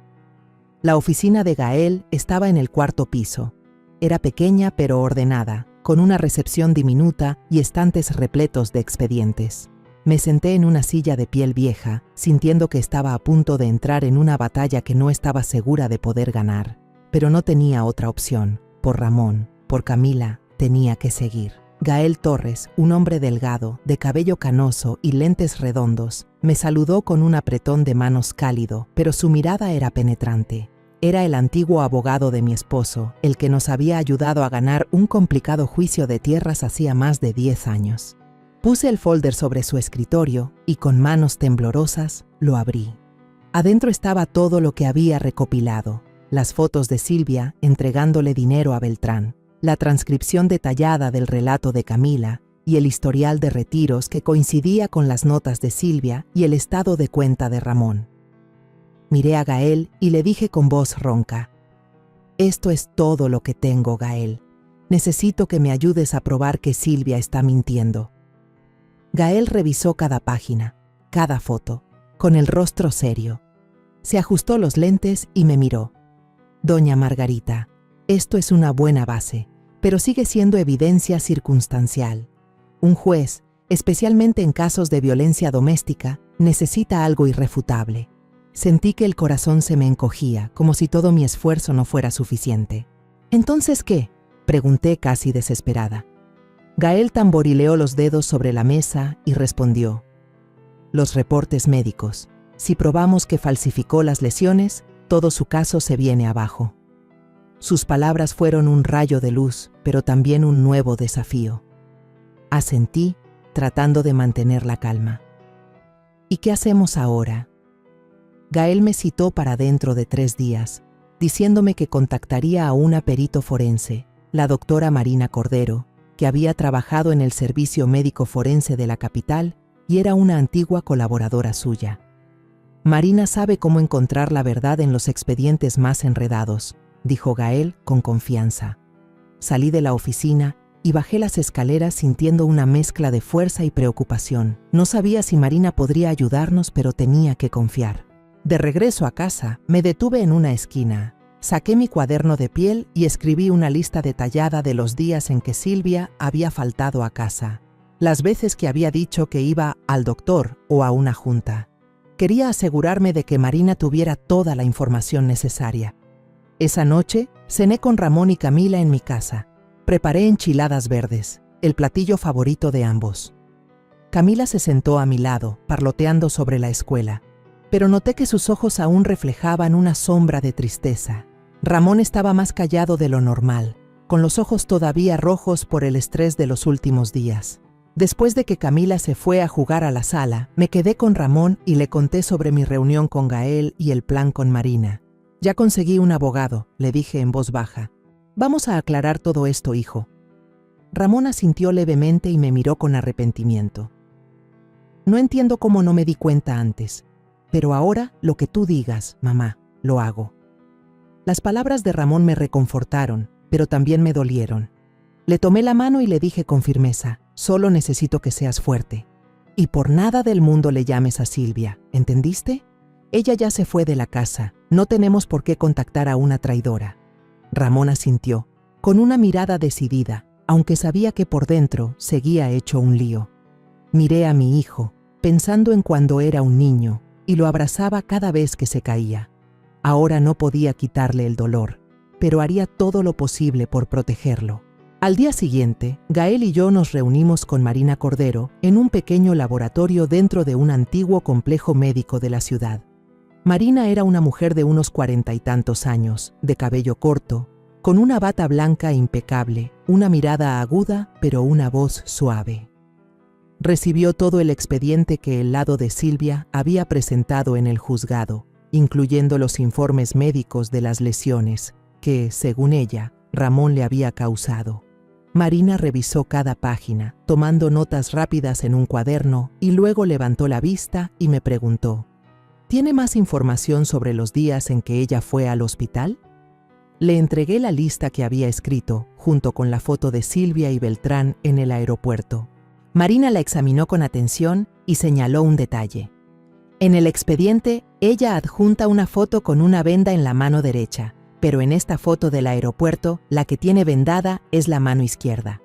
La oficina de Gael estaba en el 4º piso. Era pequeña pero ordenada, con una recepción diminuta y estantes repletos de expedientes. Me senté en una silla de piel vieja, sintiendo que estaba a punto de entrar en una batalla que no estaba segura de poder ganar. Pero no tenía otra opción. Por Ramón, por Camila, tenía que seguir. Gael Torres, un hombre delgado, de cabello canoso y lentes redondos, me saludó con un apretón de manos cálido, pero su mirada era penetrante. Era el antiguo abogado de mi esposo, el que nos había ayudado a ganar un complicado juicio de tierras hacía más de 10 años. Puse el folder sobre su escritorio y con manos temblorosas lo abrí. Adentro estaba todo lo que había recopilado, las fotos de Silvia entregándole dinero a Beltrán, la transcripción detallada del relato de Camila y el historial de retiros que coincidía con las notas de Silvia y el estado de cuenta de Ramón. Miré a Gael y le dije con voz ronca, «Esto es todo lo que tengo, Gael. Necesito que me ayudes a probar que Silvia está mintiendo». Gael revisó cada página, cada foto, con el rostro serio. Se ajustó los lentes y me miró. «Doña Margarita, esto es una buena base, pero sigue siendo evidencia circunstancial. Un juez, especialmente en casos de violencia doméstica, necesita algo irrefutable. Sentí que el corazón se me encogía, como si todo mi esfuerzo no fuera suficiente. ¿Entonces qué?, pregunté casi desesperada. Gael tamborileó los dedos sobre la mesa y respondió: los reportes médicos. Si probamos que falsificó las lesiones, todo su caso se viene abajo. Sus palabras fueron un rayo de luz, pero también un nuevo desafío. Asentí, tratando de mantener la calma. ¿Y qué hacemos ahora? Gael me citó para dentro de 3 días, diciéndome que contactaría a una perito forense, la doctora Marina Cordero, que había trabajado en el servicio médico forense de la capital y era una antigua colaboradora suya. Marina sabe cómo encontrar la verdad en los expedientes más enredados, dijo Gael con confianza. Salí de la oficina y bajé las escaleras sintiendo una mezcla de fuerza y preocupación. No sabía si Marina podría ayudarnos, pero tenía que confiar. De regreso a casa, me detuve en una esquina. Saqué mi cuaderno de piel y escribí una lista detallada de los días en que Silvia había faltado a casa, las veces que había dicho que iba al doctor o a una junta. Quería asegurarme de que Marina tuviera toda la información necesaria. Esa noche, cené con Ramón y Camila en mi casa. Preparé enchiladas verdes, el platillo favorito de ambos. Camila se sentó a mi lado, parloteando sobre la escuela, pero noté que sus ojos aún reflejaban una sombra de tristeza. Ramón estaba más callado de lo normal, con los ojos todavía rojos por el estrés de los últimos días. Después de que Camila se fue a jugar a la sala, me quedé con Ramón y le conté sobre mi reunión con Gael y el plan con Marina. Ya conseguí un abogado, le dije en voz baja. Vamos a aclarar todo esto, hijo. Ramón asintió levemente y me miró con arrepentimiento. No entiendo cómo no me di cuenta antes, pero ahora lo que tú digas, mamá, lo hago. Las palabras de Ramón me reconfortaron, pero también me dolieron. Le tomé la mano y le dije con firmeza: solo necesito que seas fuerte. Y por nada del mundo le llames a Silvia, ¿entendiste? Ella ya se fue de la casa, no tenemos por qué contactar a una traidora. Ramón asintió, con una mirada decidida, aunque sabía que por dentro seguía hecho un lío. Miré a mi hijo, pensando en cuando era un niño, y lo abrazaba cada vez que se caía. Ahora no podía quitarle el dolor, pero haría todo lo posible por protegerlo. Al día siguiente, Gael y yo nos reunimos con Marina Cordero en un pequeño laboratorio dentro de un antiguo complejo médico de la ciudad. Marina era una mujer de unos 40 y tantos años, de cabello corto, con una bata blanca impecable, una mirada aguda, pero una voz suave. Recibió todo el expediente que el lado de Silvia había presentado en el juzgado, incluyendo los informes médicos de las lesiones que, según ella, Ramón le había causado. Marina revisó cada página, tomando notas rápidas en un cuaderno, y luego levantó la vista y me preguntó: ¿tiene más información sobre los días en que ella fue al hospital? Le entregué la lista que había escrito, junto con la foto de Silvia y Beltrán en el aeropuerto. Marina la examinó con atención y señaló un detalle. En el expediente, ella adjunta una foto con una venda en la mano derecha, pero en esta foto del aeropuerto, la que tiene vendada es la mano izquierda.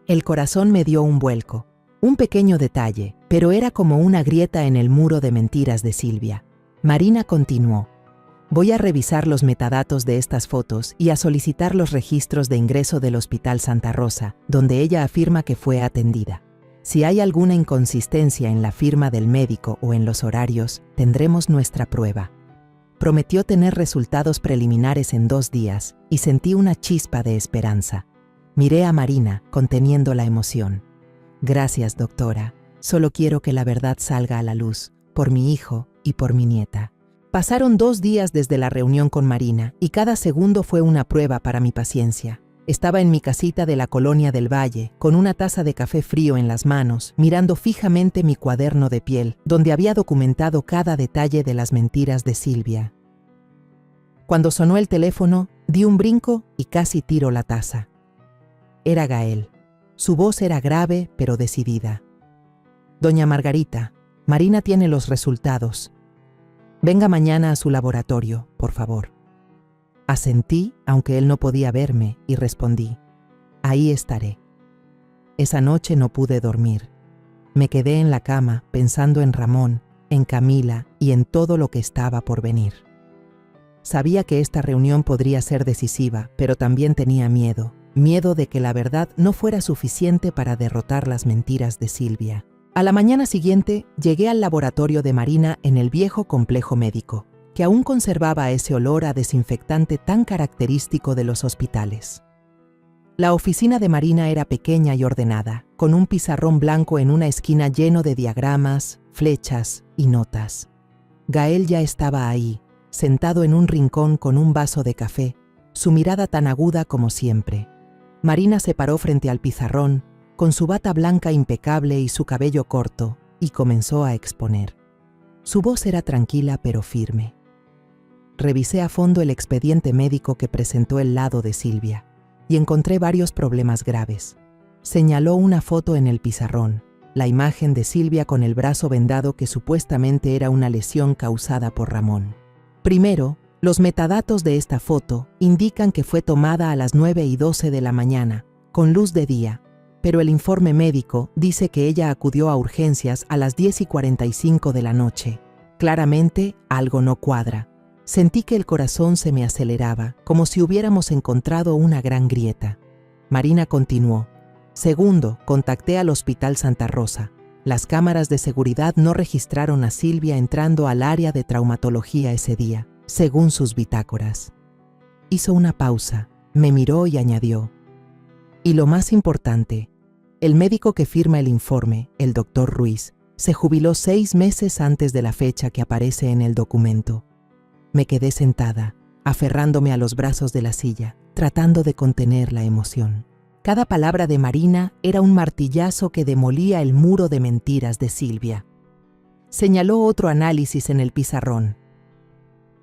El corazón me dio un vuelco. Un pequeño detalle, pero era como una grieta en el muro de mentiras de Silvia. Marina continuó: voy a revisar los metadatos de estas fotos y a solicitar los registros de ingreso del Hospital Santa Rosa, donde ella afirma que fue atendida. Si hay alguna inconsistencia en la firma del médico o en los horarios, tendremos nuestra prueba. Prometió tener resultados preliminares en 2 días y sentí una chispa de esperanza. Miré a Marina, conteniendo la emoción. Gracias, doctora. Solo quiero que la verdad salga a la luz, por mi hijo y por mi nieta. Pasaron 2 días desde la reunión con Marina y cada segundo fue una prueba para mi paciencia. Estaba en mi casita de la Colonia del Valle, con una taza de café frío en las manos, mirando fijamente mi cuaderno de piel, donde había documentado cada detalle de las mentiras de Silvia. Cuando sonó el teléfono, di un brinco y casi tiro la taza. Era Gael. Su voz era grave, pero decidida. Doña Margarita, Marina tiene los resultados. Venga mañana a su laboratorio, por favor. Asentí, aunque él no podía verme, y respondí: ahí estaré. Esa noche no pude dormir. Me quedé en la cama pensando en Ramón en Camila y en todo lo que estaba por venir. Sabía que esta reunión podría ser decisiva, pero también tenía miedo de que la verdad no fuera suficiente para derrotar las mentiras de Silvia. A la mañana siguiente llegué al laboratorio de Marina en el viejo complejo médico, que aún conservaba ese olor a desinfectante tan característico de los hospitales. La oficina de Marina era pequeña y ordenada, con un pizarrón blanco en una esquina lleno de diagramas, flechas y notas. Gael ya estaba ahí, sentado en un rincón con un vaso de café, su mirada tan aguda como siempre. Marina se paró frente al pizarrón, con su bata blanca impecable y su cabello corto, y comenzó a exponer. Su voz era tranquila pero firme. Revisé a fondo el expediente médico que presentó el lado de Silvia, y encontré varios problemas graves. Señaló una foto en el pizarrón, la imagen de Silvia con el brazo vendado que supuestamente era una lesión causada por Ramón. Primero, los metadatos de esta foto indican que fue tomada a las 9:12 de la mañana, con luz de día, pero el informe médico dice que ella acudió a urgencias a las 10:45 de la noche. Claramente, algo no cuadra. Sentí que el corazón se me aceleraba, como si hubiéramos encontrado una gran grieta. Marina continuó. Segundo, contacté al Hospital Santa Rosa. Las cámaras de seguridad no registraron a Silvia entrando al área de traumatología ese día, según sus bitácoras. Hizo una pausa, me miró y añadió. Y lo más importante, el médico que firma el informe, el doctor Ruiz, se jubiló 6 meses antes de la fecha que aparece en el documento. Me quedé sentada, aferrándome a los brazos de la silla, tratando de contener la emoción. Cada palabra de Marina era un martillazo que demolía el muro de mentiras de Silvia. Señaló otro análisis en el pizarrón.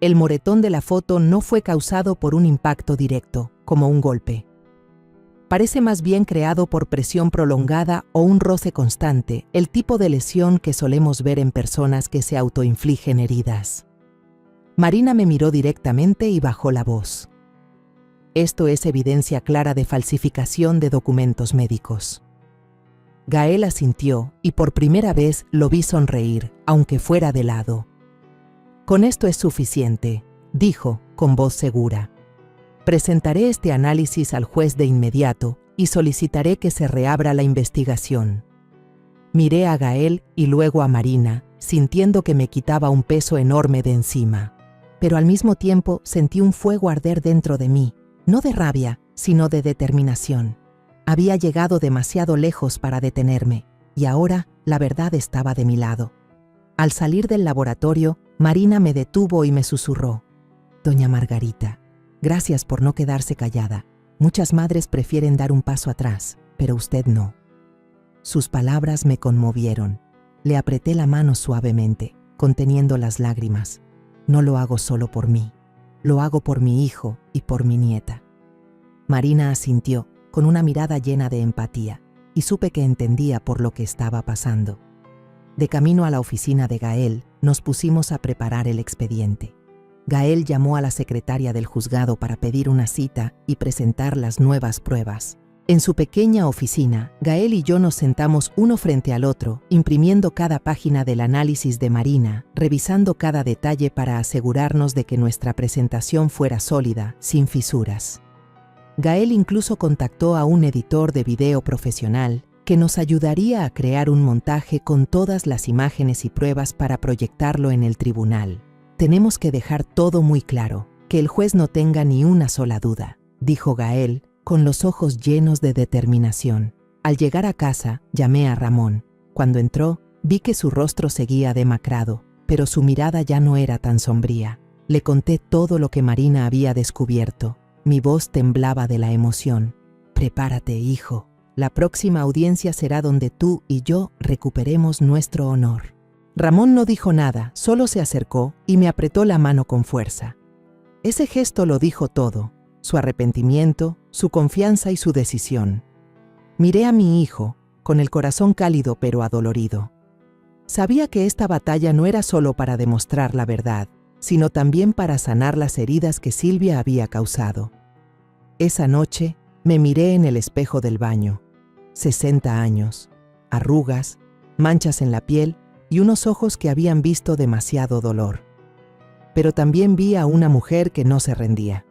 El moretón de la foto no fue causado por un impacto directo, como un golpe. Parece más bien creado por presión prolongada o un roce constante, el tipo de lesión que solemos ver en personas que se autoinfligen heridas. Marina me miró directamente y bajó la voz. Esto es evidencia clara de falsificación de documentos médicos. Gael asintió y por primera vez lo vi sonreír, aunque fuera de lado. Con esto es suficiente, dijo con voz segura. Presentaré este análisis al juez de inmediato y solicitaré que se reabra la investigación. Miré a Gael y luego a Marina, sintiendo que me quitaba un peso enorme de encima. Pero al mismo tiempo sentí un fuego arder dentro de mí, no de rabia, sino de determinación. Había llegado demasiado lejos para detenerme, y ahora la verdad estaba de mi lado. Al salir del laboratorio, Marina me detuvo y me susurró. Doña Margarita, gracias por no quedarse callada. Muchas madres prefieren dar un paso atrás, pero usted no. Sus palabras me conmovieron. Le apreté la mano suavemente, conteniendo las lágrimas. No lo hago solo por mí, lo hago por mi hijo y por mi nieta. Marina asintió, con una mirada llena de empatía, y supe que entendía por lo que estaba pasando. De camino a la oficina de Gael, nos pusimos a preparar el expediente. Gael llamó a la secretaria del juzgado para pedir una cita y presentar las nuevas pruebas. En su pequeña oficina, Gael y yo nos sentamos uno frente al otro, imprimiendo cada página del análisis de Marina, revisando cada detalle para asegurarnos de que nuestra presentación fuera sólida, sin fisuras. Gael incluso contactó a un editor de video profesional que nos ayudaría a crear un montaje con todas las imágenes y pruebas para proyectarlo en el tribunal. Tenemos que dejar todo muy claro, que el juez no tenga ni una sola duda, dijo Gael, con los ojos llenos de determinación. Al llegar a casa, llamé a Ramón. Cuando entró, vi que su rostro seguía demacrado, pero su mirada ya no era tan sombría. Le conté todo lo que Marina había descubierto. Mi voz temblaba de la emoción. Prepárate, hijo. La próxima audiencia será donde tú y yo recuperemos nuestro honor. Ramón no dijo nada, solo se acercó y me apretó la mano con fuerza. Ese gesto lo dijo todo. Su arrepentimiento, su confianza y su decisión. Miré a mi hijo, con el corazón cálido pero adolorido. Sabía que esta batalla no era solo para demostrar la verdad, sino también para sanar las heridas que Silvia había causado. Esa noche me miré en el espejo del baño. 60 años, arrugas, manchas en la piel y unos ojos que habían visto demasiado dolor. Pero también vi a una mujer que no se rendía.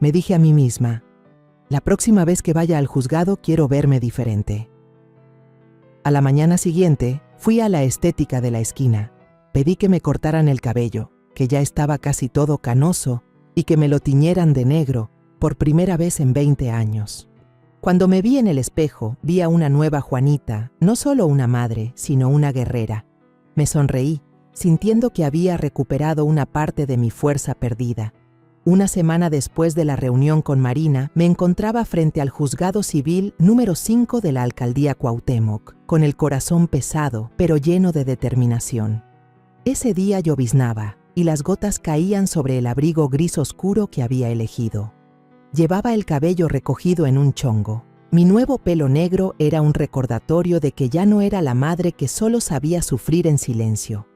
Me dije a mí misma, la próxima vez que vaya al juzgado quiero verme diferente. A la mañana siguiente, fui a la estética de la esquina. Pedí que me cortaran el cabello, que ya estaba casi todo canoso, y que me lo tiñeran de negro, por primera vez en 20 años. Cuando me vi en el espejo, vi a una nueva Juanita, no solo una madre, sino una guerrera. Me sonreí, sintiendo que había recuperado una parte de mi fuerza perdida. Una semana después de la reunión con Marina, me encontraba frente al juzgado civil número 5 de la alcaldía Cuauhtémoc, con el corazón pesado, pero lleno de determinación. Ese día lloviznaba, y las gotas caían sobre el abrigo gris oscuro que había elegido. Llevaba el cabello recogido en un chongo. Mi nuevo pelo negro era un recordatorio de que ya no era la madre que solo sabía sufrir en silencio.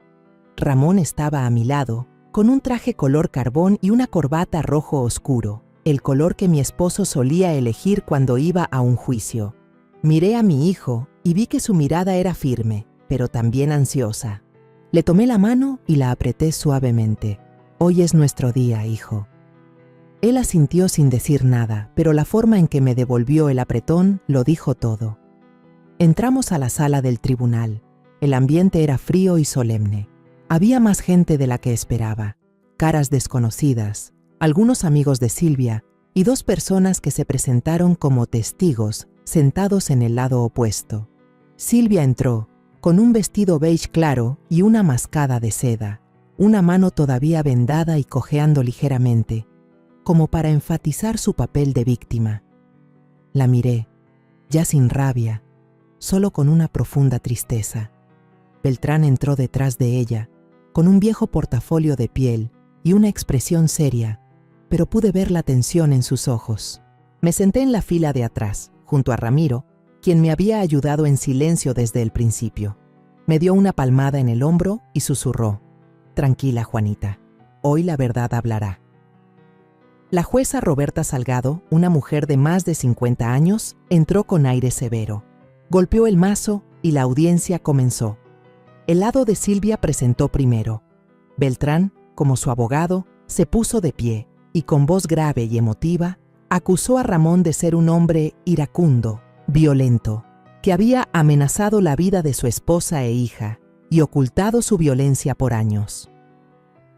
Ramón estaba a mi lado, con un traje color carbón y una corbata rojo oscuro, el color que mi esposo solía elegir cuando iba a un juicio. Miré a mi hijo y vi que su mirada era firme, pero también ansiosa. Le tomé la mano y la apreté suavemente. «Hoy es nuestro día, hijo». Él asintió sin decir nada, pero la forma en que me devolvió el apretón lo dijo todo. Entramos a la sala del tribunal. El ambiente era frío y solemne. Había más gente de la que esperaba, caras desconocidas, algunos amigos de Silvia y 2 personas que se presentaron como testigos, sentados en el lado opuesto. Silvia entró, con un vestido beige claro y una mascada de seda, una mano todavía vendada y cojeando ligeramente, como para enfatizar su papel de víctima. La miré, ya sin rabia, solo con una profunda tristeza. Beltrán entró detrás de ella, con un viejo portafolio de piel y una expresión seria, pero pude ver la tensión en sus ojos. Me senté en la fila de atrás, junto a Ramiro, quien me había ayudado en silencio desde el principio. Me dio una palmada en el hombro y susurró: «Tranquila, Juanita, hoy la verdad hablará». La jueza Roberta Salgado, una mujer de más de 50 años, entró con aire severo. Golpeó el mazo y la audiencia comenzó. El lado de Silvia presentó primero. Beltrán, como su abogado, se puso de pie y con voz grave y emotiva acusó a Ramón de ser un hombre iracundo, violento, que había amenazado la vida de su esposa e hija y ocultado su violencia por años.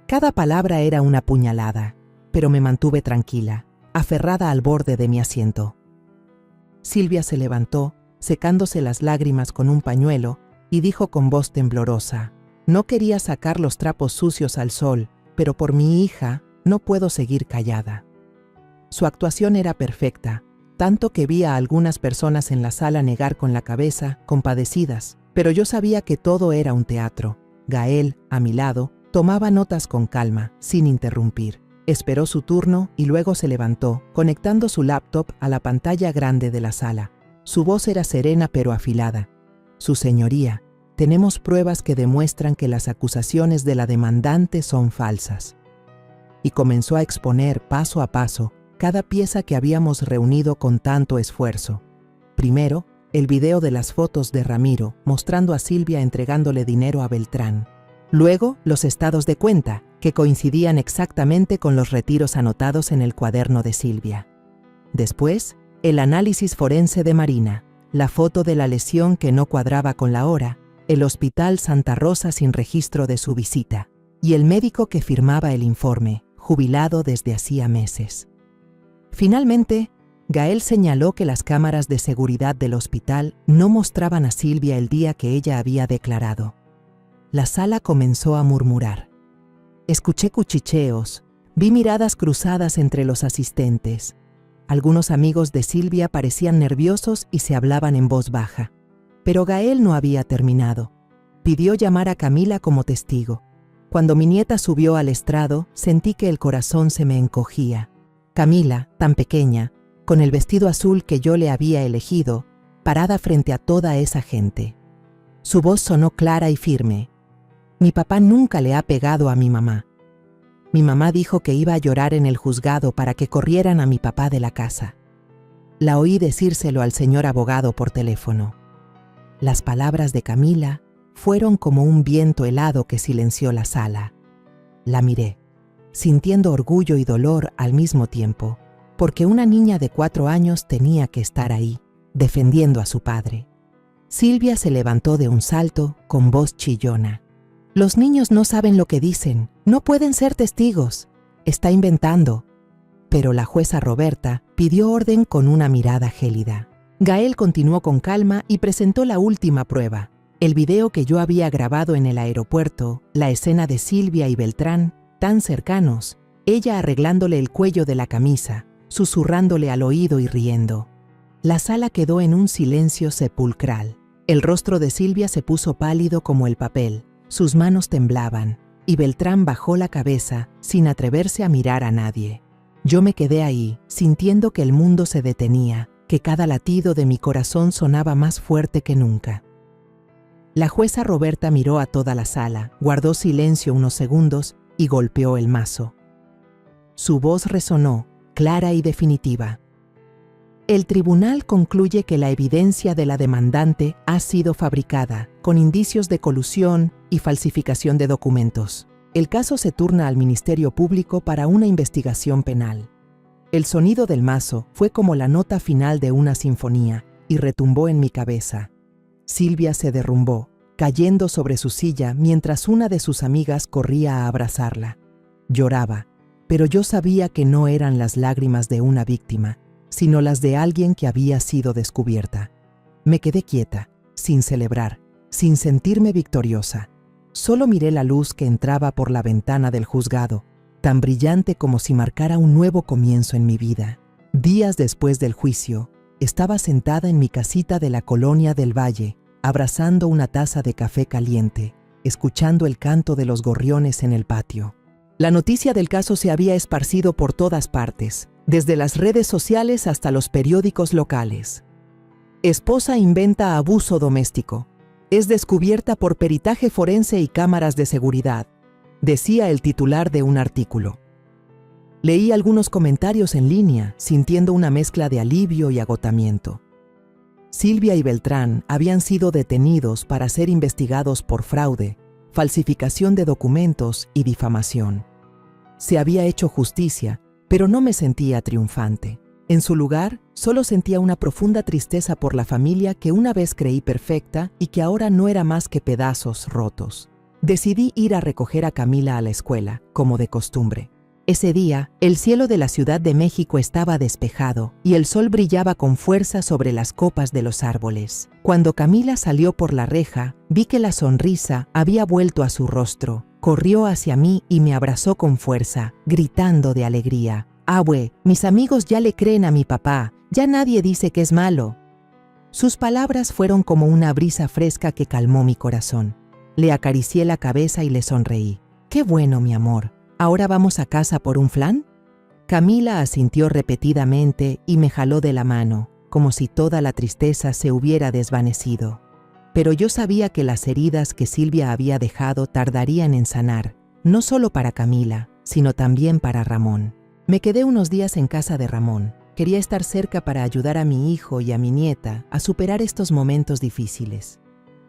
Cada palabra era una puñalada, pero me mantuve tranquila, aferrada al borde de mi asiento. Silvia se levantó, secándose las lágrimas con un pañuelo, y dijo con voz temblorosa: «No quería sacar los trapos sucios al sol, pero por mi hija no puedo seguir callada». Su actuación era perfecta, tanto que vi a algunas personas en la sala negar con la cabeza, compadecidas, pero yo sabía que todo era un teatro. Gael, a mi lado, tomaba notas con calma, sin interrumpir. Esperó su turno y luego se levantó, conectando su laptop a la pantalla grande de la sala. Su voz era serena pero afilada. «Su señoría, tenemos pruebas que demuestran que las acusaciones de la demandante son falsas». Y comenzó a exponer paso a paso cada pieza que habíamos reunido con tanto esfuerzo. Primero, el video de las fotos de Ramiro mostrando a Silvia entregándole dinero a Beltrán. Luego, los estados de cuenta, que coincidían exactamente con los retiros anotados en el cuaderno de Silvia. Después, el análisis forense de Marina, la foto de la lesión que no cuadraba con la hora, el Hospital Santa Rosa sin registro de su visita, y el médico que firmaba el informe, jubilado desde hacía meses. Finalmente, Gael señaló que las cámaras de seguridad del hospital no mostraban a Silvia el día que ella había declarado. La sala comenzó a murmurar. Escuché cuchicheos, vi miradas cruzadas entre los asistentes. Algunos amigos de Silvia parecían nerviosos y se hablaban en voz baja. Pero Gael no había terminado. Pidió llamar a Camila como testigo. Cuando mi nieta subió al estrado, sentí que el corazón se me encogía. Camila, tan pequeña, con el vestido azul que yo le había elegido, parada frente a toda esa gente. Su voz sonó clara y firme. Mi papá nunca le ha pegado a mi mamá. Mi mamá dijo que iba a llorar en el juzgado para que corrieran a mi papá de la casa. La oí decírselo al señor abogado por teléfono. Las palabras de Camila fueron como un viento helado que silenció la sala. La miré, sintiendo orgullo y dolor al mismo tiempo, porque una niña de 4 años tenía que estar ahí, defendiendo a su padre. Silvia se levantó de un salto con voz chillona. «Los niños no saben lo que dicen, no pueden ser testigos. Está inventando». Pero la jueza Roberta pidió orden con una mirada gélida. Gael continuó con calma y presentó la última prueba. El video que yo había grabado en el aeropuerto, la escena de Silvia y Beltrán, tan cercanos, ella arreglándole el cuello de la camisa, susurrándole al oído y riendo. La sala quedó en un silencio sepulcral. El rostro de Silvia se puso pálido como el papel, sus manos temblaban, y Beltrán bajó la cabeza sin atreverse a mirar a nadie. Yo me quedé ahí, sintiendo que el mundo se detenía, que cada latido de mi corazón sonaba más fuerte que nunca. La jueza Roberta miró a toda la sala, guardó silencio unos segundos y golpeó el mazo. Su voz resonó, clara y definitiva. El tribunal concluye que la evidencia de la demandante ha sido fabricada, con indicios de colusión y falsificación de documentos. El caso se turna al Ministerio Público para una investigación penal. El sonido del mazo fue como la nota final de una sinfonía y retumbó en mi cabeza. Silvia se derrumbó, cayendo sobre su silla mientras una de sus amigas corría a abrazarla. Lloraba, pero yo sabía que no eran las lágrimas de una víctima, sino las de alguien que había sido descubierta. Me quedé quieta, sin celebrar, sin sentirme victoriosa. Solo miré la luz que entraba por la ventana del juzgado, tan brillante como si marcara un nuevo comienzo en mi vida. Días después del juicio, estaba sentada en mi casita de la colonia del Valle, abrazando una taza de café caliente, escuchando el canto de los gorriones en el patio. La noticia del caso se había esparcido por todas partes, desde las redes sociales hasta los periódicos locales. Esposa inventa abuso doméstico. Es descubierta por peritaje forense y cámaras de seguridad, decía el titular de un artículo. Leí algunos comentarios en línea, sintiendo una mezcla de alivio y agotamiento. Silvia y Beltrán habían sido detenidos para ser investigados por fraude, falsificación de documentos y difamación. Se había hecho justicia, pero no me sentía triunfante. En su lugar, solo sentía una profunda tristeza por la familia que una vez creí perfecta y que ahora no era más que pedazos rotos. Decidí ir a recoger a Camila a la escuela, como de costumbre. Ese día, el cielo de la Ciudad de México estaba despejado y el sol brillaba con fuerza sobre las copas de los árboles. Cuando Camila salió por la reja, vi que la sonrisa había vuelto a su rostro. Corrió hacia mí y me abrazó con fuerza, gritando de alegría. «Abue, mis amigos ya le creen a mi papá, ya nadie dice que es malo». Sus palabras fueron como una brisa fresca que calmó mi corazón. Le acaricié la cabeza y le sonreí. «Qué bueno, mi amor. ¿Ahora vamos a casa por un flan?» Camila asintió repetidamente y me jaló de la mano, como si toda la tristeza se hubiera desvanecido. Pero yo sabía que las heridas que Silvia había dejado tardarían en sanar, no solo para Camila, sino también para Ramón. Me quedé unos días en casa de Ramón. Quería estar cerca para ayudar a mi hijo y a mi nieta a superar estos momentos difíciles.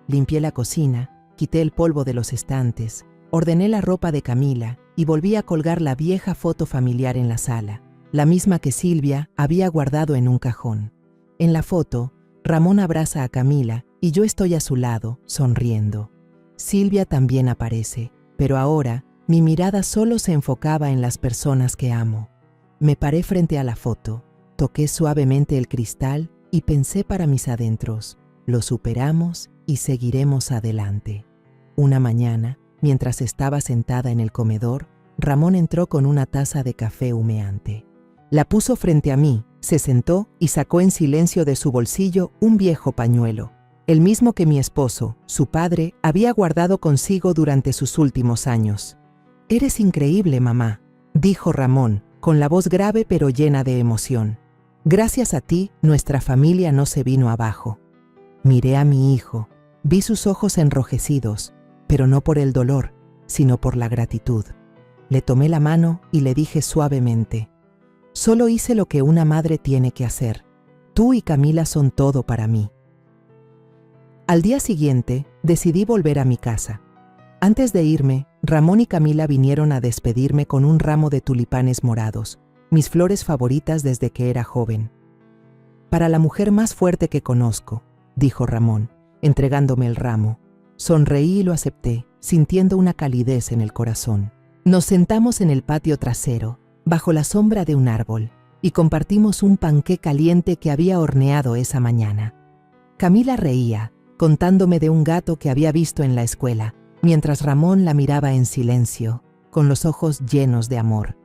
Limpié la cocina, quité el polvo de los estantes, ordené la ropa de Camila y volví a colgar la vieja foto familiar en la sala, la misma que Silvia había guardado en un cajón. En la foto, Ramón abraza a Camila y yo estoy a su lado, sonriendo. Silvia también aparece, pero ahora mi mirada solo se enfocaba en las personas que amo. Me paré frente a la foto, toqué suavemente el cristal y pensé para mis adentros, lo superamos y seguiremos adelante. Una mañana, mientras estaba sentada en el comedor, Ramón entró con una taza de café humeante. La puso frente a mí, se sentó y sacó en silencio de su bolsillo un viejo pañuelo, el mismo que mi esposo, su padre, había guardado consigo durante sus últimos años. «Eres increíble, mamá», dijo Ramón, con la voz grave pero llena de emoción. «Gracias a ti, nuestra familia no se vino abajo». Miré a mi hijo, vi sus ojos enrojecidos, pero no por el dolor, sino por la gratitud. Le tomé la mano y le dije suavemente: «Solo hice lo que una madre tiene que hacer. Tú y Camila son todo para mí». Al día siguiente, decidí volver a mi casa. Antes de irme, Ramón y Camila vinieron a despedirme con un ramo de tulipanes morados, mis flores favoritas desde que era joven. «Para la mujer más fuerte que conozco», dijo Ramón, entregándome el ramo. Sonreí y lo acepté, sintiendo una calidez en el corazón. Nos sentamos en el patio trasero, bajo la sombra de un árbol, y compartimos un panqué caliente que había horneado esa mañana. Camila reía, contándome de un gato que había visto en la escuela, mientras Ramón la miraba en silencio, con los ojos llenos de amor.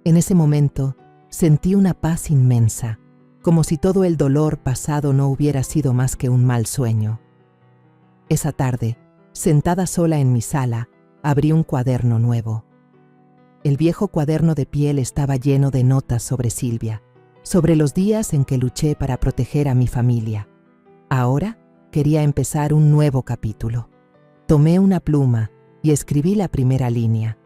En ese momento, sentí una paz inmensa, como si todo el dolor pasado no hubiera sido más que un mal sueño. Esa tarde, sentada sola en mi sala, abrí un cuaderno nuevo. El viejo cuaderno de piel estaba lleno de notas sobre Silvia, sobre los días en que luché para proteger a mi familia. Ahora quería empezar un nuevo capítulo. Tomé una pluma y escribí la primera línea.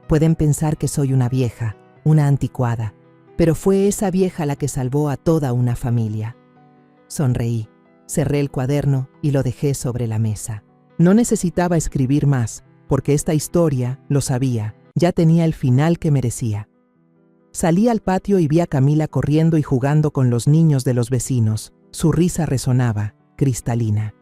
Pueden pensar que soy una vieja, una anticuada, pero fue esa vieja la que salvó a toda una familia. Sonreí, cerré el cuaderno y lo dejé sobre la mesa. No necesitaba escribir más, porque esta historia, lo sabía, ya tenía el final que merecía. Salí al patio y vi a Camila corriendo y jugando con los niños de los vecinos. Su risa resonaba, cristalina.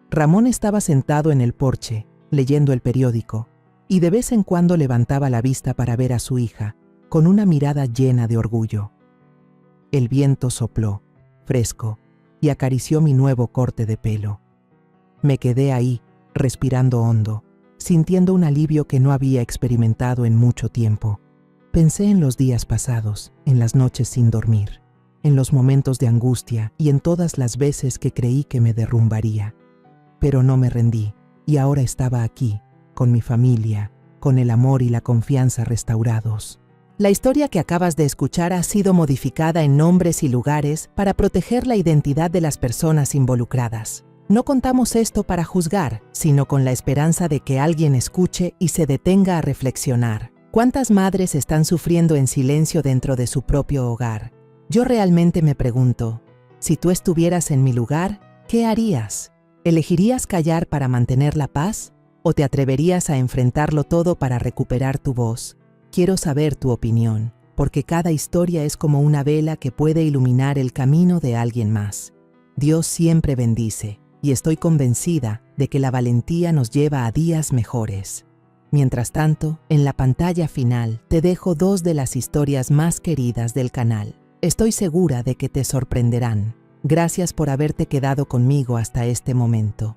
Ramón estaba sentado en el porche, leyendo el periódico, y de vez en cuando levantaba la vista para ver a su hija, con una mirada llena de orgullo. El viento sopló, fresco, y acarició mi nuevo corte de pelo. Me quedé ahí, respirando hondo, sintiendo un alivio que no había experimentado en mucho tiempo. Pensé en los días pasados, en las noches sin dormir, en los momentos de angustia y en todas las veces que creí que me derrumbaría. Pero no me rendí, y ahora estaba aquí, con mi familia, con el amor y la confianza restaurados. La historia que acabas de escuchar ha sido modificada en nombres y lugares para proteger la identidad de las personas involucradas. No contamos esto para juzgar, sino con la esperanza de que alguien escuche y se detenga a reflexionar. ¿Cuántas madres están sufriendo en silencio dentro de su propio hogar? Yo realmente me pregunto, si tú estuvieras en mi lugar, ¿qué harías? ¿Elegirías callar para mantener la paz? ¿O te atreverías a enfrentarlo todo para recuperar tu voz? Quiero saber tu opinión, porque cada historia es como una vela que puede iluminar el camino de alguien más. Dios siempre bendice, y estoy convencida de que la valentía nos lleva a días mejores. Mientras tanto, en la pantalla final te dejo 2 de las historias más queridas del canal. Estoy segura de que te sorprenderán. Gracias por haberte quedado conmigo hasta este momento.